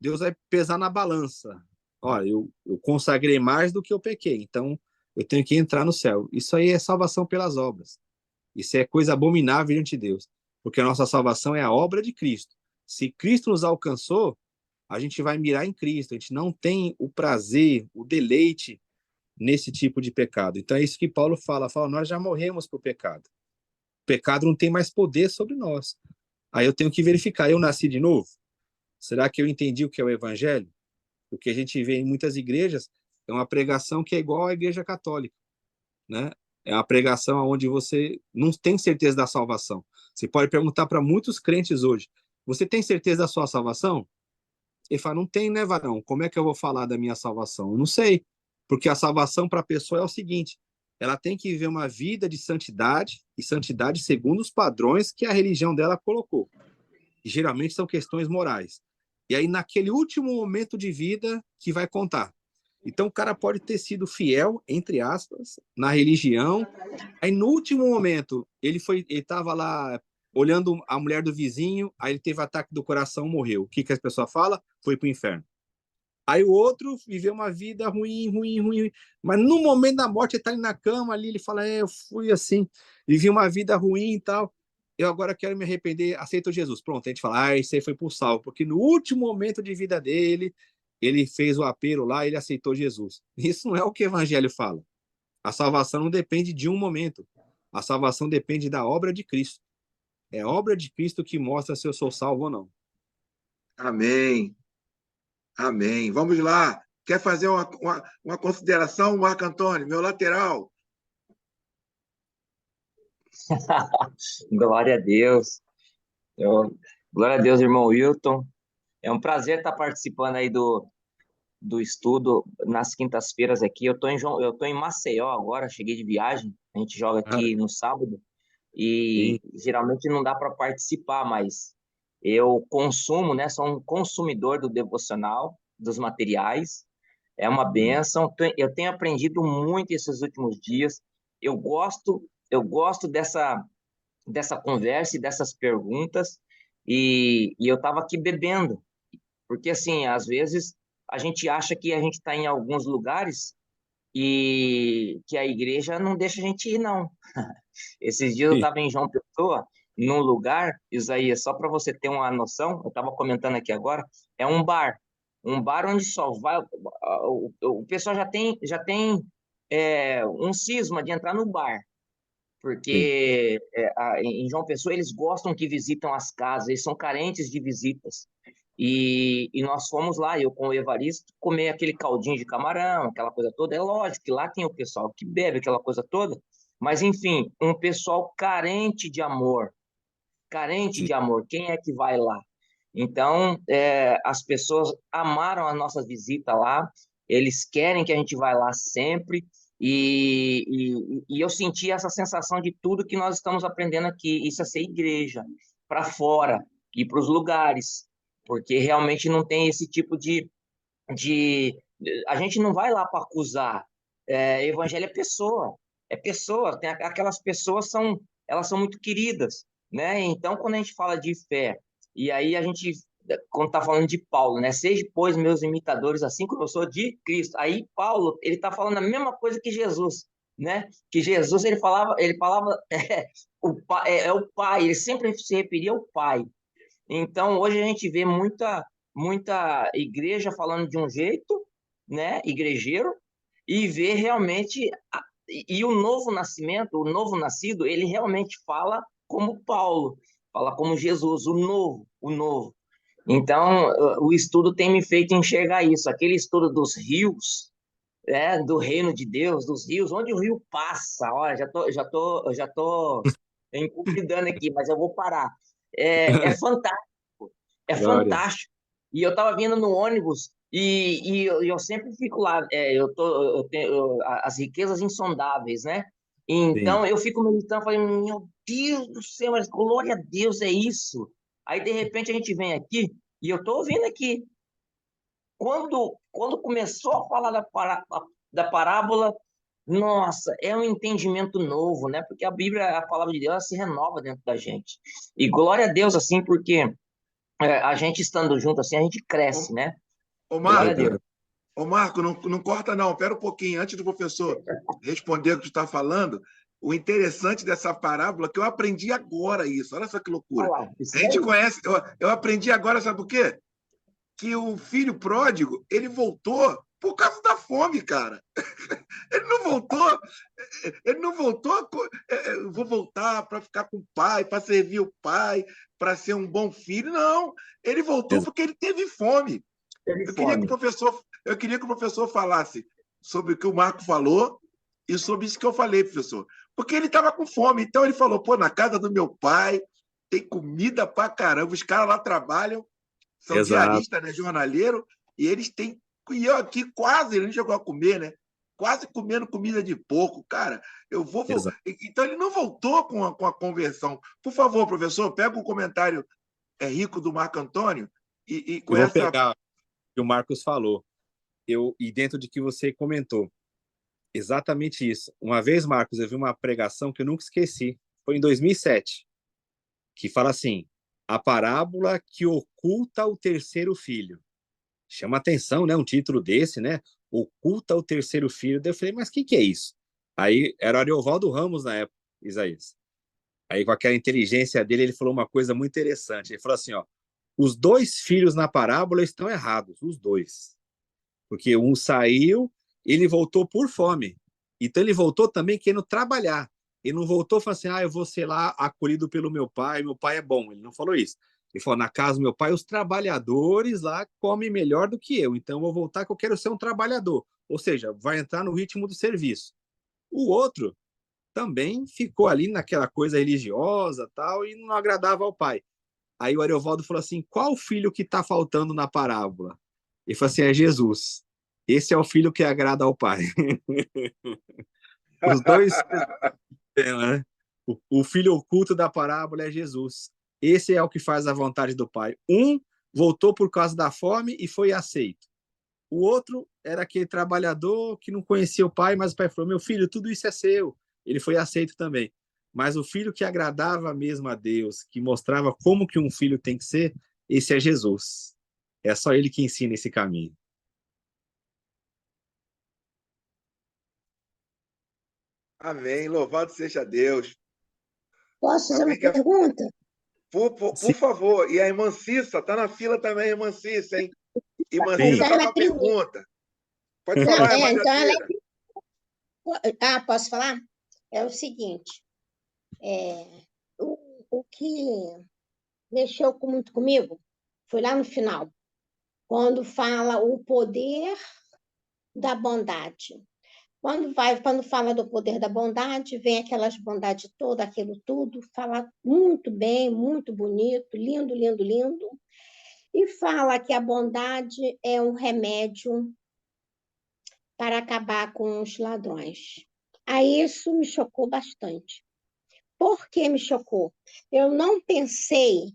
Deus vai pesar na balança. Olha, eu consagrei mais do que eu pequei, então eu tenho que entrar no céu. Isso aí é salvação pelas obras. Isso é coisa abominável diante de Deus, porque a nossa salvação é a obra de Cristo. Se Cristo nos alcançou, a gente vai mirar em Cristo. A gente não tem o prazer, o deleite nesse tipo de pecado. Então é isso que Paulo fala, nós já morremos para o pecado. O pecado não tem mais poder sobre nós. Aí eu tenho que verificar, eu nasci de novo? Será que eu entendi o que é o evangelho? O que a gente vê em muitas igrejas é uma pregação que é igual à igreja católica, né? É uma pregação onde você não tem certeza da salvação. Você pode perguntar para muitos crentes hoje, você tem certeza da sua salvação? Ele fala, não tem, né, varão? Como é que eu vou falar da minha salvação? Eu não sei. Porque a salvação para a pessoa é o seguinte, ela tem que viver uma vida de santidade, e santidade segundo os padrões que a religião dela colocou. E geralmente são questões morais. E aí, naquele último momento de vida, que vai contar. Então, o cara pode ter sido fiel, entre aspas, na religião. Aí, no último momento, ele estava lá olhando a mulher do vizinho, aí ele teve ataque do coração, morreu. O que as pessoas falam? Foi para o inferno. Aí o outro viveu uma vida ruim, ruim, ruim. Mas no momento da morte, ele está ali na cama, ali, ele fala, eu fui assim, vivi uma vida ruim e tal. Eu agora quero me arrepender, aceito Jesus. Pronto, a gente fala, isso aí foi por salvo. Porque no último momento de vida dele, ele fez o apelo lá, ele aceitou Jesus. Isso não é o que o evangelho fala. A salvação não depende de um momento. A salvação depende da obra de Cristo. É a obra de Cristo que mostra se eu sou salvo ou não. Amém. Amém. Vamos lá. Quer fazer uma consideração, Marco Antônio, meu lateral? Glória a Deus. Glória a Deus, irmão Wilton. É um prazer estar participando aí do estudo nas quintas-feiras aqui. Eu tô em Maceió agora, cheguei de viagem. A gente joga aqui no sábado e geralmente não dá para participar, mas eu consumo, né? Sou um consumidor do devocional, dos materiais. É uma bênção. Eu tenho aprendido muito esses últimos dias. Eu gosto dessa conversa e dessas perguntas, e eu estava aqui bebendo, porque assim, às vezes a gente acha que a gente está em alguns lugares e que a igreja não deixa a gente ir, não. Esses dias eu estava em João Pessoa, num lugar, Isaías, só para você ter uma noção, eu estava comentando aqui agora, é um bar onde só vai, o pessoal já tem um cisma de entrar no bar, porque em João Pessoa eles gostam que visitam as casas, eles são carentes de visitas. E nós fomos lá, eu com o Evaristo, comer aquele caldinho de camarão, aquela coisa toda. É lógico que lá tem o pessoal que bebe aquela coisa toda, mas enfim, um pessoal carente de amor. Carente de amor. Quem é que vai lá? Então, as pessoas amaram a nossa visita lá, eles querem que a gente vá lá sempre, e eu senti essa sensação de tudo que nós estamos aprendendo aqui, isso é ser igreja, para fora, ir para os lugares, porque realmente não tem esse tipo de... A gente não vai lá para acusar, evangelho é pessoa, tem aquelas pessoas elas são muito queridas, né? Então, quando a gente fala de fé, e aí a gente, quando está falando de Paulo, né? Seja, pois, meus imitadores, assim como eu sou de Cristo. Aí Paulo, ele está falando a mesma coisa que Jesus, né? Que Jesus, ele falava é o Pai, ele sempre se referia ao Pai. Então, hoje a gente vê muita igreja falando de um jeito, né? Igrejeiro, e vê realmente e o novo nascimento, o novo nascido, ele realmente fala como Paulo, fala como Jesus, o novo. Então, o estudo tem me feito enxergar isso, aquele estudo dos rios, do reino de Deus, dos rios, onde o rio passa. Olha, já tô encuvidando aqui, mas eu vou parar. É fantástico, é Glória. fantástico. E eu estava vindo no ônibus e eu sempre fico lá, eu tenho as riquezas insondáveis, né? Sim. Então eu fico meditando, falando, meu Deus do céu, mas glória a Deus, é isso. Aí de repente a gente vem aqui e eu estou ouvindo aqui. Quando começou a falar da parábola, nossa, é um entendimento novo, né? Porque a Bíblia, a palavra de Deus, ela se renova dentro da gente. E glória a Deus, assim, porque a gente estando junto, assim, a gente cresce, Ô, né? ô É Glória a Marco, Deus. verdade. ô Marco, não corta não, pera um pouquinho, antes do professor responder o que tu está falando, o interessante dessa parábola é que eu aprendi agora isso, olha só que Olha loucura. lá, A isso gente daí. conhece, eu aprendi agora, sabe por quê? Que o filho pródigo, ele voltou por causa da fome, cara. Ele não voltou, ele não voltou, vou voltar para ficar com o pai, para servir o pai, para ser um bom filho. Não, ele voltou Exato. porque ele teve fome. Teve Eu queria que o fome. professor, eu queria que o professor falasse sobre o que o Marco falou e sobre isso que eu falei, professor. Porque ele estava com fome, então ele falou: pô, na casa do meu pai tem comida pra caramba, os caras lá trabalham, são Exato. diaristas, né, jornaleiro, e eles têm. E eu aqui quase, ele não chegou a comer, né? Quase comendo comida de porco, cara. Eu vou. Exato. Então ele não voltou com a conversão. Por favor, professor, pega o comentário rico do Marco Antônio e com Eu vou essa. pegar o que o Marcos falou. E dentro de que você comentou, exatamente isso. Uma vez, Marcos, eu vi uma pregação que eu nunca esqueci. Foi em 2007, que fala assim: a parábola que oculta o terceiro filho. Chama atenção, né? Um título desse, né? Oculta o terceiro filho. Daí eu falei, mas o que é isso? Aí era o Ariovaldo Ramos na época, Isaías. Aí, com aquela inteligência dele, ele falou uma coisa muito interessante. Ele falou assim: ó, os dois filhos na parábola estão errados, os dois. Porque um saiu, ele voltou por fome. Então, ele voltou também querendo trabalhar. Ele não voltou falando assim: eu vou ser lá acolhido pelo meu pai é bom. Ele não falou isso. Ele falou: na casa do meu pai, os trabalhadores lá comem melhor do que eu. Então, eu vou voltar que eu quero ser um trabalhador. Ou seja, vai entrar no ritmo do serviço. O outro também ficou ali naquela coisa religiosa tal e não agradava ao pai. Aí o Ariovaldo falou assim: qual filho que está faltando na parábola? Ele falou assim: é Jesus. Esse é o filho que agrada ao pai. Os dois, né? O filho oculto da parábola é Jesus. Esse é o que faz a vontade do pai. Um voltou por causa da fome e foi aceito. O outro era aquele trabalhador que não conhecia o pai, mas o pai falou: meu filho, tudo isso é seu. Ele foi aceito também. Mas o filho que agradava mesmo a Deus, que mostrava como que um filho tem que ser, esse é Jesus. É só ele que ensina esse caminho. Amém. Louvado seja Deus. Posso fazer uma Alguém quer. pergunta? Por favor. E a irmã Cissa, está na fila também, irmã Cissa, hein? Irmã Cissa Sim. Então está com ela é a primeira. pergunta. Pode Não, falar, irmã então ela Jacira. posso falar? É o seguinte, o que mexeu muito comigo foi lá no final, quando fala o poder da bondade. Quando fala do poder da bondade, vem aquelas bondades todas, aquilo tudo, fala muito bem, muito bonito, lindo, lindo, lindo, e fala que a bondade é um remédio para acabar com os ladrões. Aí isso me chocou bastante. Por que me chocou? Eu não pensei,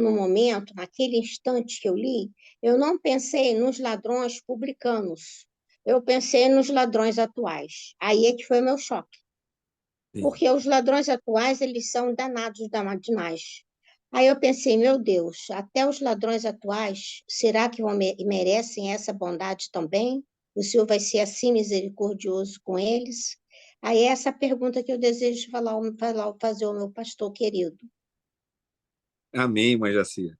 no momento, naquele instante que eu li, eu não pensei nos ladrões publicanos. Eu pensei nos ladrões atuais. Aí é que foi o meu choque. Porque os ladrões atuais, eles são danados demais. Aí eu pensei, meu Deus, até os ladrões atuais, será que merecem essa bondade também? O Senhor vai ser assim misericordioso com eles? Aí é essa pergunta que eu desejo fazer ao meu pastor querido. Amém, irmã Jacira.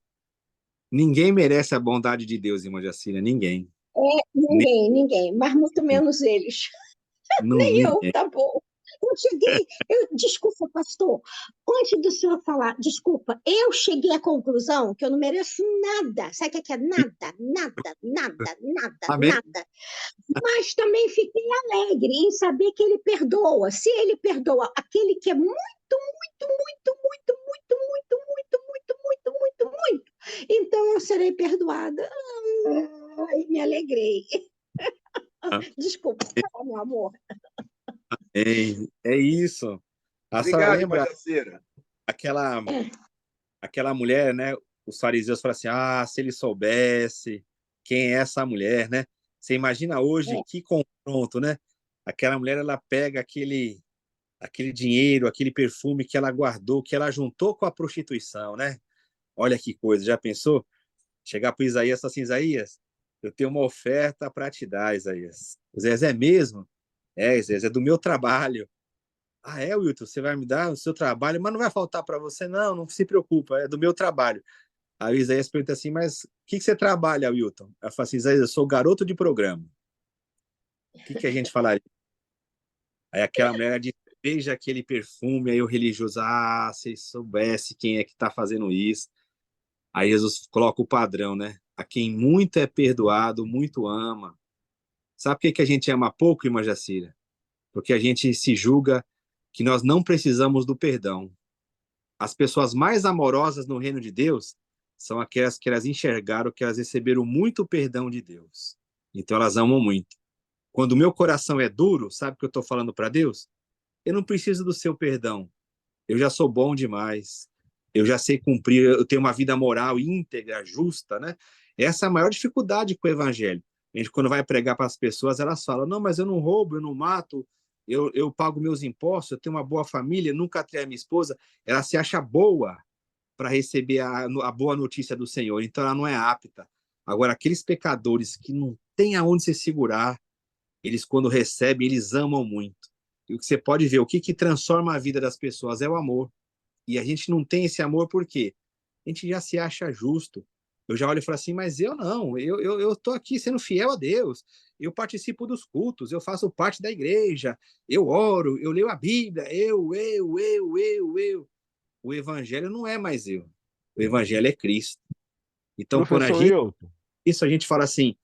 Ninguém merece a bondade de Deus, irmã Jacira. Ninguém. Ninguém, mas muito menos eles. Nem eu, Ninguém. tá bom. Desculpa, pastor, antes do senhor falar, desculpa, eu cheguei à conclusão que eu não mereço nada. Sabe o que é nada? Nada, nada, nada, Amém. nada. Mas também fiquei alegre em saber que ele perdoa. Se ele perdoa aquele que é muito, muito, muito, muito, muito, muito, muito, muito, muito, muito, muito, então eu serei perdoada. Ai, me alegrei. Desculpa, meu amor. É isso. A senhora Obrigado, irmã lembra Jacira. aquela mulher, né? Os fariseus falam assim: se ele soubesse quem é essa mulher, né? Você imagina hoje que confronto, né? Aquela mulher, ela pega aquele dinheiro, aquele perfume que ela guardou, que ela juntou com a prostituição, né? Olha que coisa, já pensou? Chegar para Isaías e falar assim, Isaías, eu tenho uma oferta para te dar, Isaías. Isaías, é mesmo? É, Isaías, é do meu trabalho. Ah, é, Wilton, você vai me dar o seu trabalho, mas não vai faltar para você, não, não se preocupa, é do meu trabalho. Aí o Isaías pergunta assim, mas o que você trabalha, Wilton? Ela fala assim, Isaías, eu sou garoto de programa. O que a gente falaria? Aí aquela mulher diz, veja aquele perfume, aí o religioso, ah, se soubesse quem é que está fazendo isso. Aí Jesus coloca o padrão, né? A quem muito é perdoado, muito ama. Sabe por que a gente ama pouco, irmã Jacira? Porque a gente se julga que nós não precisamos do perdão. As pessoas mais amorosas no reino de Deus são aquelas que elas enxergaram que elas receberam muito perdão de Deus. Então elas amam muito. Quando o meu coração é duro, sabe o que eu estou falando para Deus? Eu não preciso do seu perdão. Eu já sou bom demais. Eu já sei cumprir, eu tenho uma vida moral íntegra, justa, né? Essa é a maior dificuldade com o evangelho. A gente, quando vai pregar para as pessoas, elas falam, não, mas eu não roubo, eu não mato, eu pago meus impostos, eu tenho uma boa família, nunca traí a minha esposa. Ela se acha boa para receber a boa notícia do Senhor, então ela não é apta. Agora, aqueles pecadores que não têm aonde se segurar, eles, quando recebem, eles amam muito. E o que você pode ver, o que transforma a vida das pessoas é o amor. E a gente não tem esse amor por quê? A gente já se acha justo. Eu já olho e falo assim, mas eu não, eu tô aqui sendo fiel a Deus, eu participo dos cultos, eu faço parte da igreja, eu oro, eu leio a Bíblia, eu. O evangelho não é mais eu, o evangelho é Cristo. Então, quando a Professor gente, Wilton, isso a gente fala assim,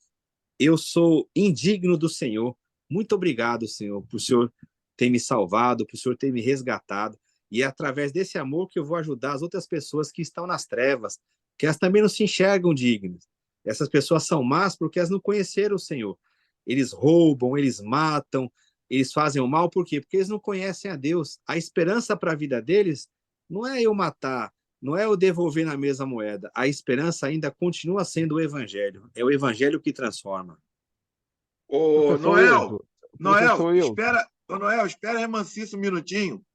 eu sou indigno do Senhor, muito obrigado, Senhor, por o Senhor ter me salvado, por o Senhor ter me resgatado, e é através desse amor que eu vou ajudar as outras pessoas que estão nas trevas, que elas também não se enxergam dignas. Essas pessoas são más porque elas não conheceram o Senhor. Eles roubam, eles matam, eles fazem o mal, por quê? Porque eles não conhecem a Deus. A esperança para a vida deles não é eu matar, não é eu devolver na mesma moeda. A esperança ainda continua sendo o Evangelho. É o Evangelho que transforma. Ô, professor Wilton, Noel, professor Wilton, espera, ô, Noel, espera a Irmancice um minutinho.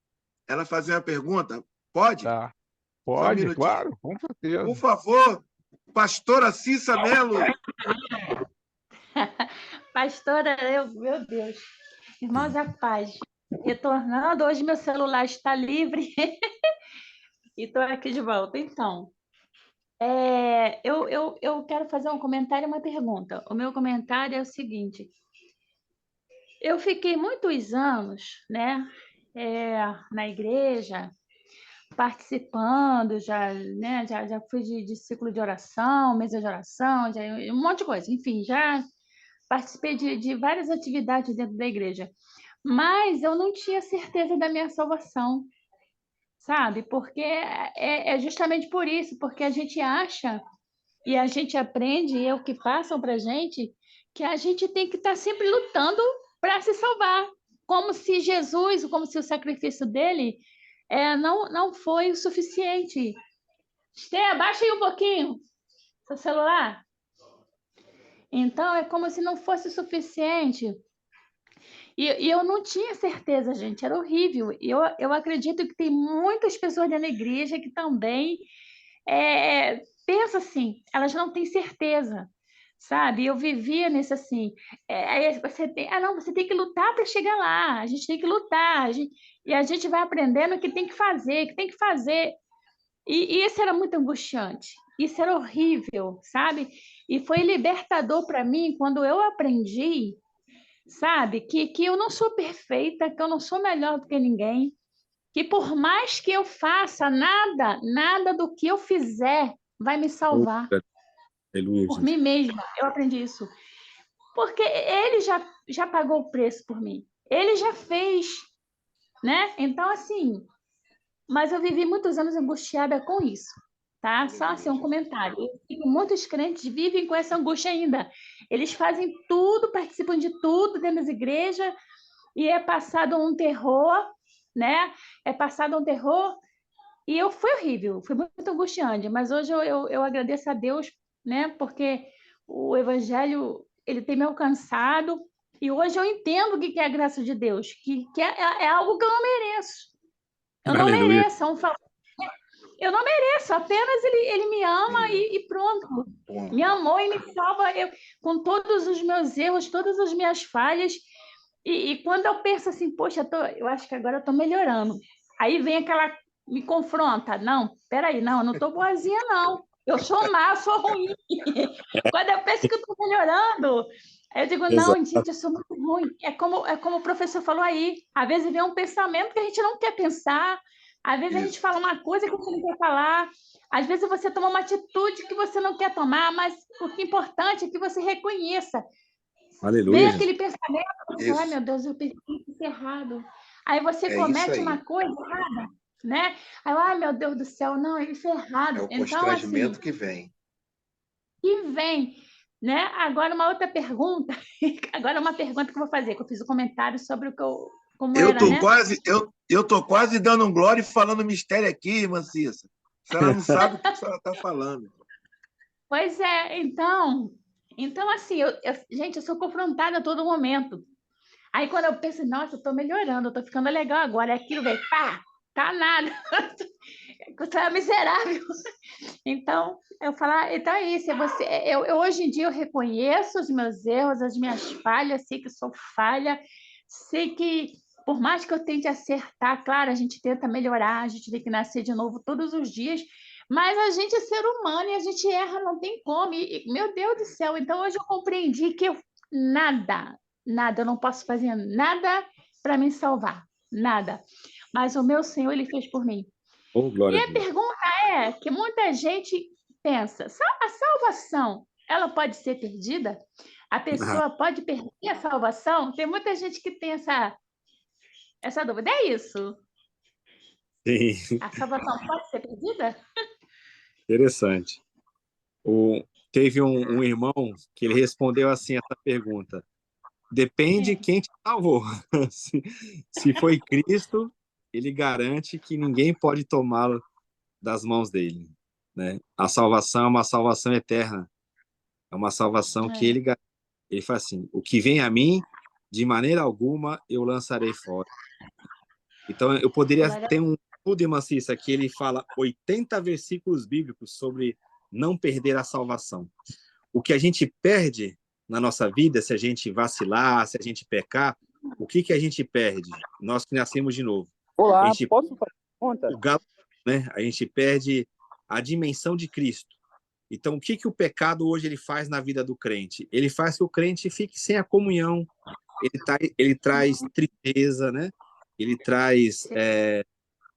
Ela fazer uma pergunta. Pode? tá? Só um Pode, minutinho. claro, com Por certeza. favor, pastora Cissa Melo. Pastora, meu Deus. Irmãos, a paz. Retornando, hoje meu celular está livre e estou aqui de volta. Então, eu quero fazer um comentário e uma pergunta. O meu comentário é o seguinte: eu fiquei muitos anos, né, na igreja, participando, já fui de ciclo de oração, mesa de oração, já, um monte de coisa. Enfim, já participei de várias atividades dentro da igreja. Mas eu não tinha certeza da minha salvação, sabe? Porque é justamente por isso, porque a gente acha e a gente aprende, e é o que passam para a gente, que a gente tem que estar sempre lutando para se salvar, como se Jesus, como se o sacrifício dele não foi o suficiente. Estê, abaixa aí um pouquinho seu celular. Então, é como se não fosse o suficiente. E eu não tinha certeza, gente, era horrível. Eu acredito que tem muitas pessoas dentro da igreja que também pensam assim, elas não têm certeza, sabe? Eu vivia nesse assim, aí você tem que lutar para chegar lá, a gente tem que lutar, e a gente vai aprendendo o que tem que fazer, que tem que fazer. E isso era muito angustiante, isso era horrível, sabe? E foi libertador para mim quando eu aprendi, sabe? Que eu não sou perfeita, que eu não sou melhor do que ninguém, que por mais que eu faça, nada do que eu fizer vai me salvar. Aleluia, Por Jesus. mim mesma, eu aprendi isso. Porque ele já pagou o preço por mim. Ele já fez, né? Então, assim, mas eu vivi muitos anos angustiada com isso, tá? Só assim, um comentário. Muitos crentes vivem com essa angústia ainda. Eles fazem tudo, participam de tudo dentro das igrejas, e é passado um terror, né? É passado um terror, e foi horrível, foi muito angustiante, mas hoje eu agradeço a Deus, né? Porque o evangelho, ele tem me alcançado, e hoje eu entendo o que é a graça de Deus, que é algo que eu não mereço. Eu não Aleluia. mereço, eu não mereço, apenas ele me ama e pronto. Me amou e me salva com todos os meus erros, todas as minhas falhas. E quando eu penso assim, poxa, eu acho que agora eu estou melhorando. Aí vem aquela, me confronta. Não, peraí, não, eu não estou boazinha, não. Eu sou má, eu sou ruim. Quando eu penso que eu estou melhorando, aí eu digo, não, Exato. gente, eu sou muito ruim. É como o professor falou aí. Às vezes vem um pensamento que a gente não quer pensar. Às vezes a gente fala uma coisa que você não quer falar. Às vezes você toma uma atitude que você não quer tomar, mas o que é importante é que você reconheça. Vem Aleluia, Jesus. aquele pensamento, você fala, ai meu Deus, eu pensei isso errado. Aí você comete uma coisa errada, né? Aí, ai meu Deus do céu, não, isso é errado. É o Então, constrangimento assim, que vem. que vem, né? Agora uma outra pergunta, agora uma pergunta que eu vou fazer, que eu fiz um comentário sobre como Eu era, tô né? quase dando um glória e falando mistério aqui, irmã Cissa. A senhora não sabe o que a senhora está falando. Pois é, então assim, gente, eu sou confrontada a todo momento. Aí quando eu penso, nossa, eu tô melhorando, eu tô ficando legal agora, aquilo vem, pá, tá nada, você é miserável. Então, eu falo, então é isso, hoje em dia eu reconheço os meus erros, as minhas falhas, sei que sou falha, sei que por mais que eu tente acertar, claro, a gente tenta melhorar, a gente tem que nascer de novo todos os dias, mas a gente é ser humano e a gente erra, não tem como. Meu Deus do céu, então hoje eu compreendi que nada, eu não posso fazer nada para me salvar, nada. Mas o meu Senhor, Ele fez por mim. Oh, E glória a a Deus. pergunta é que muita gente pensa, a salvação, ela pode ser perdida? A Ah, pessoa pode perder a salvação? Tem muita gente que tem essa dúvida. É isso? sim, A salvação pode ser perdida? interessante. Teve um irmão que ele respondeu assim essa pergunta. Depende Sim. quem te salvou. Se foi Cristo, ele garante que ninguém pode tomá-lo das mãos dele, né? A salvação é uma salvação eterna. É uma salvação que É. ele fala assim: o que vem a mim, de maneira alguma eu lançarei fora. Então, eu poderia Glória a ter um estudo, irmã Cissa, que ele fala 80 versículos bíblicos sobre não perder a salvação. O que a gente perde na nossa vida, se a gente vacilar, se a gente pecar, o que a gente perde? Nós que nascemos de novo. A Olá, gente posso fazer pergunta? o galo, né? A gente perde a dimensão de Cristo. Então, o que o pecado hoje ele faz na vida do crente? Ele faz que o crente fique sem a comunhão, ele traz tristeza, né? Ele traz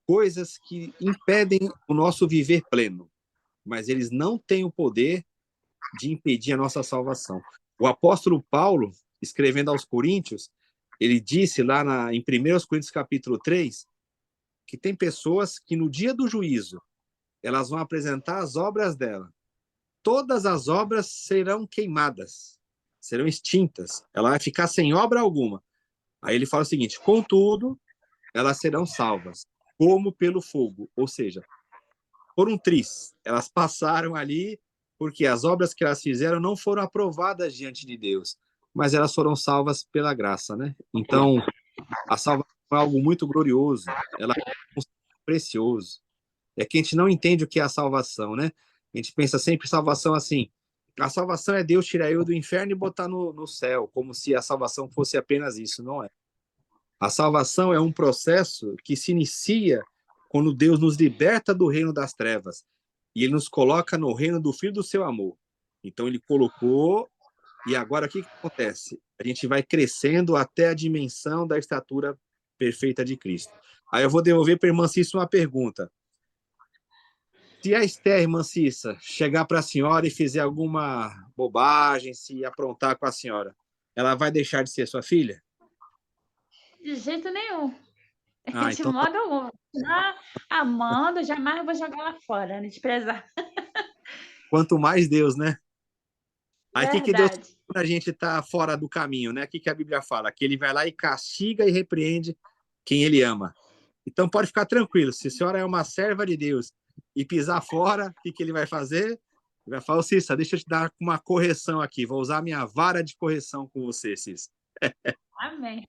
coisas que impedem o nosso viver pleno, mas eles não têm o poder de impedir a nossa salvação. O apóstolo Paulo, escrevendo aos Coríntios, ele disse lá em 1 Coríntios capítulo 3, que tem pessoas que no dia do juízo, elas vão apresentar as obras dela. Todas as obras serão queimadas, serão extintas. Ela vai ficar sem obra alguma. Aí ele fala o seguinte: contudo, elas serão salvas, como pelo fogo. Ou seja, por um triz. Elas passaram ali porque as obras que elas fizeram não foram aprovadas diante de Deus, mas elas foram salvas pela graça, né? Então, a salvação é algo muito glorioso, ela é um precioso. É que a gente não entende o que é a salvação, né? A gente pensa sempre salvação assim. A salvação é Deus tirar eu do inferno e botar no céu, como se a salvação fosse apenas isso, não é? A salvação é um processo que se inicia quando Deus nos liberta do reino das trevas e ele nos coloca no reino do Filho do seu amor. Então ele colocou, e agora o que acontece? A gente vai crescendo até a dimensão da estatura perfeita de Cristo. Aí eu vou devolver para a irmã Cissa uma pergunta. Se a Esther, irmã Cissa, chegar para a senhora e fizer alguma bobagem, se aprontar com a senhora, ela vai deixar de ser sua filha? De jeito nenhum. Ah, De então modo algum. Continuar amando, jamais vou jogar lá fora, né? Desprezar. quanto mais Deus, né? Aí o que Deus Verdade. quando a gente está fora do caminho, né? O que a Bíblia fala? Que ele vai lá e castiga e repreende quem ele ama. Então pode ficar tranquilo, se a senhora é uma serva de Deus e pisar fora, o que ele vai fazer? Vai falar, ô Cissa, deixa eu te dar uma correção aqui. Vou usar minha vara de correção com você, Cissa. Amém.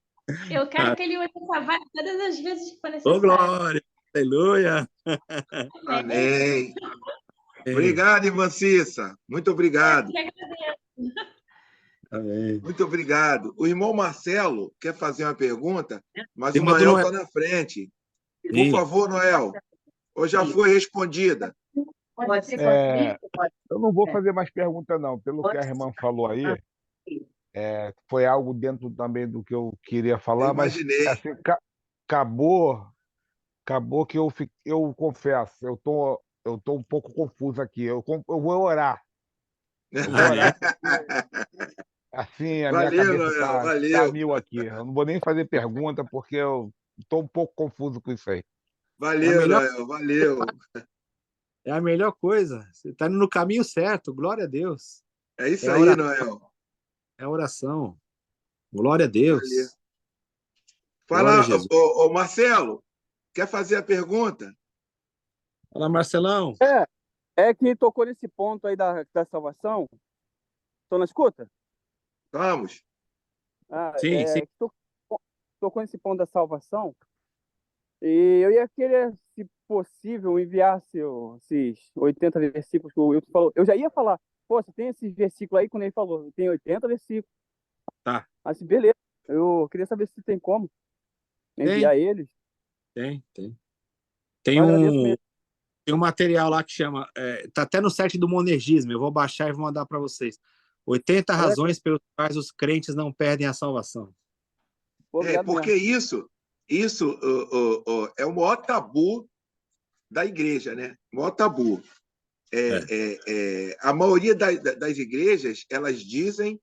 Eu quero que ele use essa vara todas as vezes que for Ô, necessário. glória! Aleluia! Amém. Amém. Obrigado, irmã Cissa. Muito obrigado. Eu que agradeço. Amém. Muito obrigado. O irmão Marcelo quer fazer uma pergunta, mas Tem o uma do Noel Noel. está na frente. Por Sim. favor, Noel. Ou já foi respondida? Pode ser Eu não vou fazer mais pergunta, não. Pelo que a irmã falou aí, foi algo dentro também do que eu queria falar, Eu mas imaginei. assim, acabou que eu confesso, eu tô um pouco confuso aqui. Eu vou orar. Eu vou orar. Assim, a minha Valeu, cabeça Noel. tá Valeu. mil aqui. Eu não vou nem fazer pergunta, porque eu tô um pouco confuso com isso aí. Valeu, melhor- Noel. Valeu. É a melhor coisa. Você está indo no caminho certo. Glória a Deus. É isso É aí, oração. Noel. É oração. Glória a Valeu. Deus. Fala, Glória a Jesus. ô, Marcelo, quer fazer a pergunta? Fala, Marcelão. É que tocou nesse ponto aí da salvação. Tô na escuta? Vamos. Sim, sim. Tocou nesse ponto da salvação. E eu ia querer, se possível, enviar esses 80 versículos que o Wilton falou. Eu já ia falar, pô, você tem esses versículos aí, quando ele falou, tem 80 versículos. Tá. Assim, beleza. Eu queria saber se tem como enviar eles. Tem. Eu agradeço mesmo. Tem um material lá que chama. Tá até no site do Monergismo. Eu vou baixar e vou mandar para vocês. 80 razões pelas quais os crentes não perdem a salvação. Obrigado Porque mesmo. isso é o maior tabu da igreja, né? O maior tabu. A maioria das igrejas, elas dizem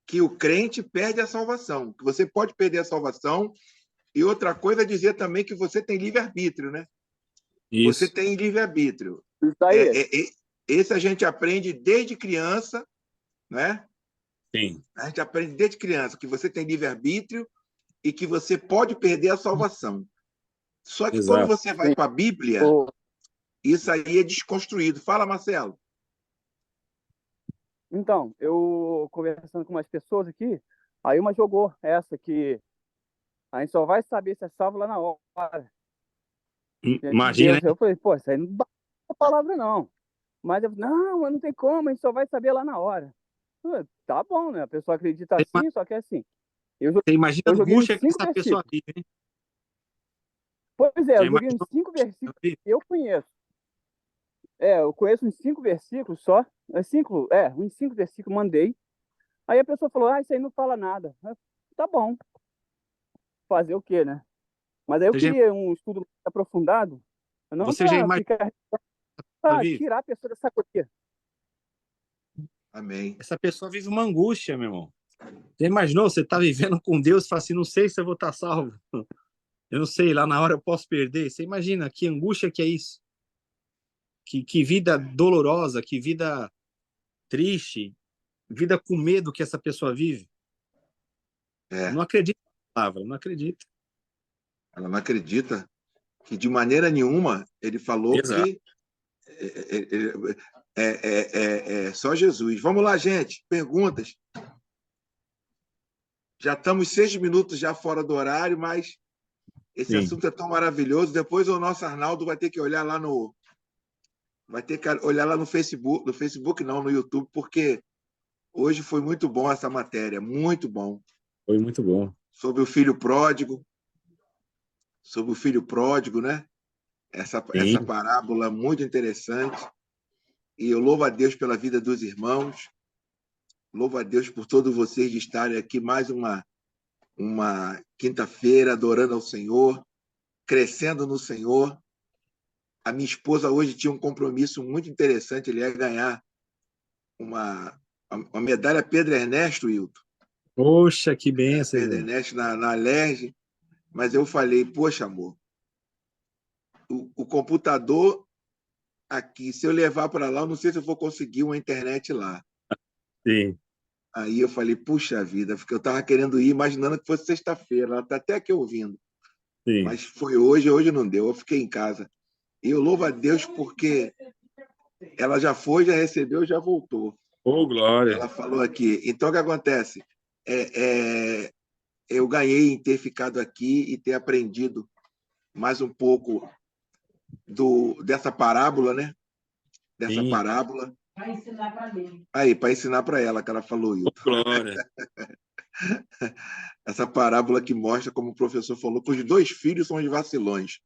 que o crente perde a salvação, que você pode perder a salvação, e outra coisa é dizer também que você tem livre-arbítrio, né? Isso. Você tem livre-arbítrio. Isso aí. Esse a gente aprende desde criança, né? Sim. A gente aprende desde criança que você tem livre-arbítrio e que você pode perder a salvação. Só que Exato. quando você vai para a Bíblia, isso aí é desconstruído. Fala, Marcelo. Então, eu conversando com umas pessoas aqui, aí uma jogou essa que a gente só vai saber se é salvo lá na hora. Imagina. Eu falei, pô, isso aí não bate a palavra, não. Mas eu falei, não, não tem como, a gente só vai saber lá na hora. Tá bom, né? A pessoa acredita assim, só que é assim. Você imagina a angústia que essa pessoa vive, hein? Pois é, eu joguei uns 5 versículos que eu conheço. Eu conheço uns 5 versículos só. Uns 5 versículos, mandei. Aí a pessoa falou, isso aí não fala nada. Tá bom. Fazer o quê, né? Mas aí eu queria um estudo mais aprofundado. Não para tirar a pessoa dessa coisa. Amém. Essa pessoa vive uma angústia, meu irmão. Você imaginou? Você está vivendo com Deus e fala assim, não sei se eu vou estar salvo. Eu não sei, lá na hora eu posso perder. Você imagina que angústia que é isso? Que vida dolorosa, que vida triste, vida com medo que essa pessoa vive. Não acredita na palavra, não acredita. Ela não acredita que, de maneira nenhuma, ele falou que só Jesus. Vamos lá, gente. Perguntas. Já estamos 6 minutos já fora do horário, mas esse assunto é tão maravilhoso. Depois o nosso Arnaldo vai ter que olhar lá no... Vai ter que olhar lá no Facebook. No Facebook não, no YouTube, porque hoje foi muito bom essa matéria. Muito bom. Foi muito bom. Sobre o filho pródigo. Sobre o filho pródigo, né? Essa parábola muito interessante. E eu louvo a Deus pela vida dos irmãos. Louvo a Deus por todos vocês de estarem aqui mais uma quinta-feira adorando ao Senhor, crescendo no Senhor. A minha esposa hoje tinha um compromisso muito interessante, ele ia ganhar uma medalha Pedro Ernesto, Wilton. Poxa, que benção. Pedro Ernesto na Alerj. Mas eu falei, poxa, amor, o computador aqui, se eu levar para lá, eu não sei se eu vou conseguir uma internet lá. Sim. Aí eu falei, puxa vida, porque eu estava querendo ir, imaginando que fosse sexta-feira. Ela está até aqui ouvindo. Sim. Mas foi hoje não deu, eu fiquei em casa. E eu louvo a Deus porque Ela já foi, já recebeu, já voltou. Ô, glória. Ela falou aqui. Então, o que acontece? Eu ganhei em ter ficado aqui e ter aprendido mais um pouco dessa parábola, né? Dessa Sim. parábola. Para ensinar para mim. Aí, para ensinar para ela, que ela falou, Ô, Hilton. glória. Essa parábola que mostra, como o professor falou, que os 2 filhos são os vacilões.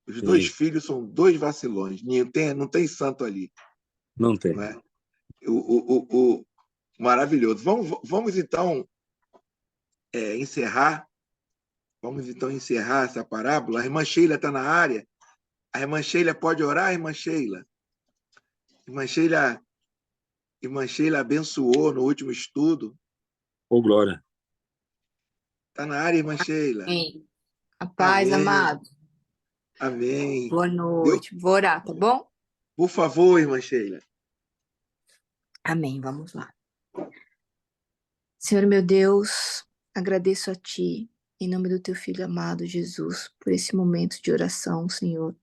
Os Sim. 2 filhos são 2 vacilões. Não tem santo ali. Não tem. Não é? Maravilhoso. Vamos então encerrar. Vamos então encerrar essa parábola. A irmã Sheila está na área. A irmã Sheila pode orar, irmã Sheila? Irmã Sheila abençoou no último estudo. Ô, glória. Está na área, irmã Sheila? Amém. A paz, Amém. amado. Amém. Boa noite. Vou orar, tá bom? Por favor, irmã Sheila. Amém. Vamos lá. Senhor meu Deus, agradeço a Ti, em nome do Teu Filho amado Jesus, por esse momento de oração, Senhor,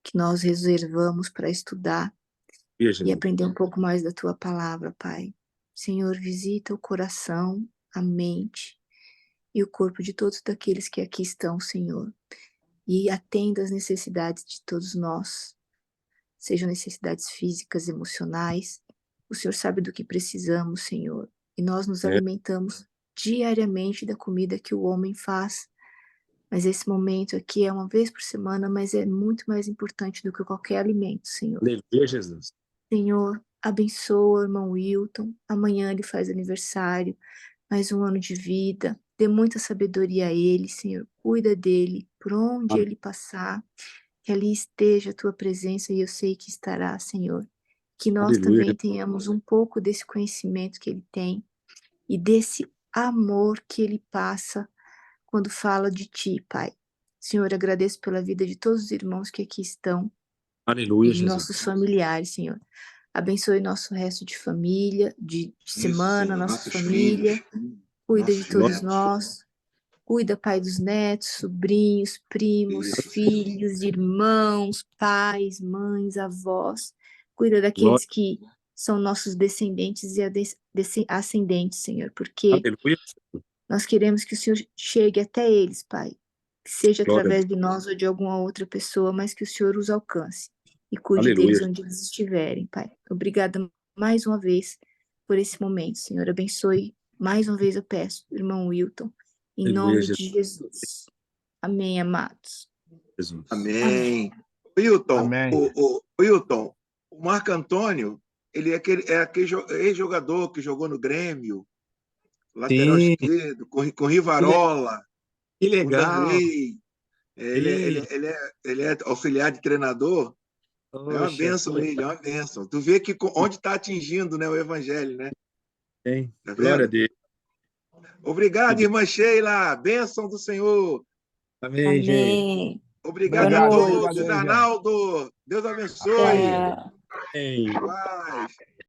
que nós reservamos para estudar e aprender um pouco mais da Tua palavra, Pai. Senhor, visita o coração, a mente e o corpo de todos daqueles que aqui estão, Senhor, e atenda às necessidades de todos nós, sejam necessidades físicas, emocionais. O Senhor sabe do que precisamos, Senhor, e nós nos alimentamos diariamente da comida que o homem faz, mas esse momento aqui é uma vez por semana, mas é muito mais importante do que qualquer alimento, Senhor. Aleluia, Jesus. Senhor, abençoa o irmão Wilton, amanhã ele faz aniversário, mais um ano de vida, dê muita sabedoria a ele, Senhor, cuida dele, por onde ele passar, que ali esteja a tua presença, e eu sei que estará, Senhor, que nós também tenhamos um pouco desse conhecimento que ele tem, e desse amor que ele passa quando fala de ti, Pai. Senhor, agradeço pela vida de todos os irmãos que aqui estão, Aleluia, e de Jesus. nossos familiares, Senhor. Abençoe nosso resto de família, de semana, nossa família. Cuida de todos nós. Cuida, Pai, dos netos, sobrinhos, primos, filhos, irmãos, pais, mães, avós. Cuida daqueles que são nossos descendentes e ascendentes, Senhor, porque nós queremos que o Senhor chegue até eles, Pai. Que seja através de nós ou de alguma outra pessoa, mas que o Senhor os alcance e cuide deles onde eles estiverem, Pai. Obrigada mais uma vez por esse momento, Senhor. Abençoe mais uma vez, eu peço, irmão Wilton, em nome de Jesus. Amém, amados. Jesus. Amém. Wilton, Amém. Wilton, o Marco Antônio, ele é aquele ex-jogador que jogou no Grêmio, lateral esquerdo, com Rivarola. Que legal. Ele é auxiliar de treinador. Poxa, é uma bênção ele, é uma bênção. Tu vê que onde está atingindo, né, o evangelho, né? Tem. Tá Glória a Deus. Obrigado, irmã Sheila. Bênção do Senhor. Amém, gente. Obrigado a todos. Arnaldo, Deus abençoe. Amém. Paz.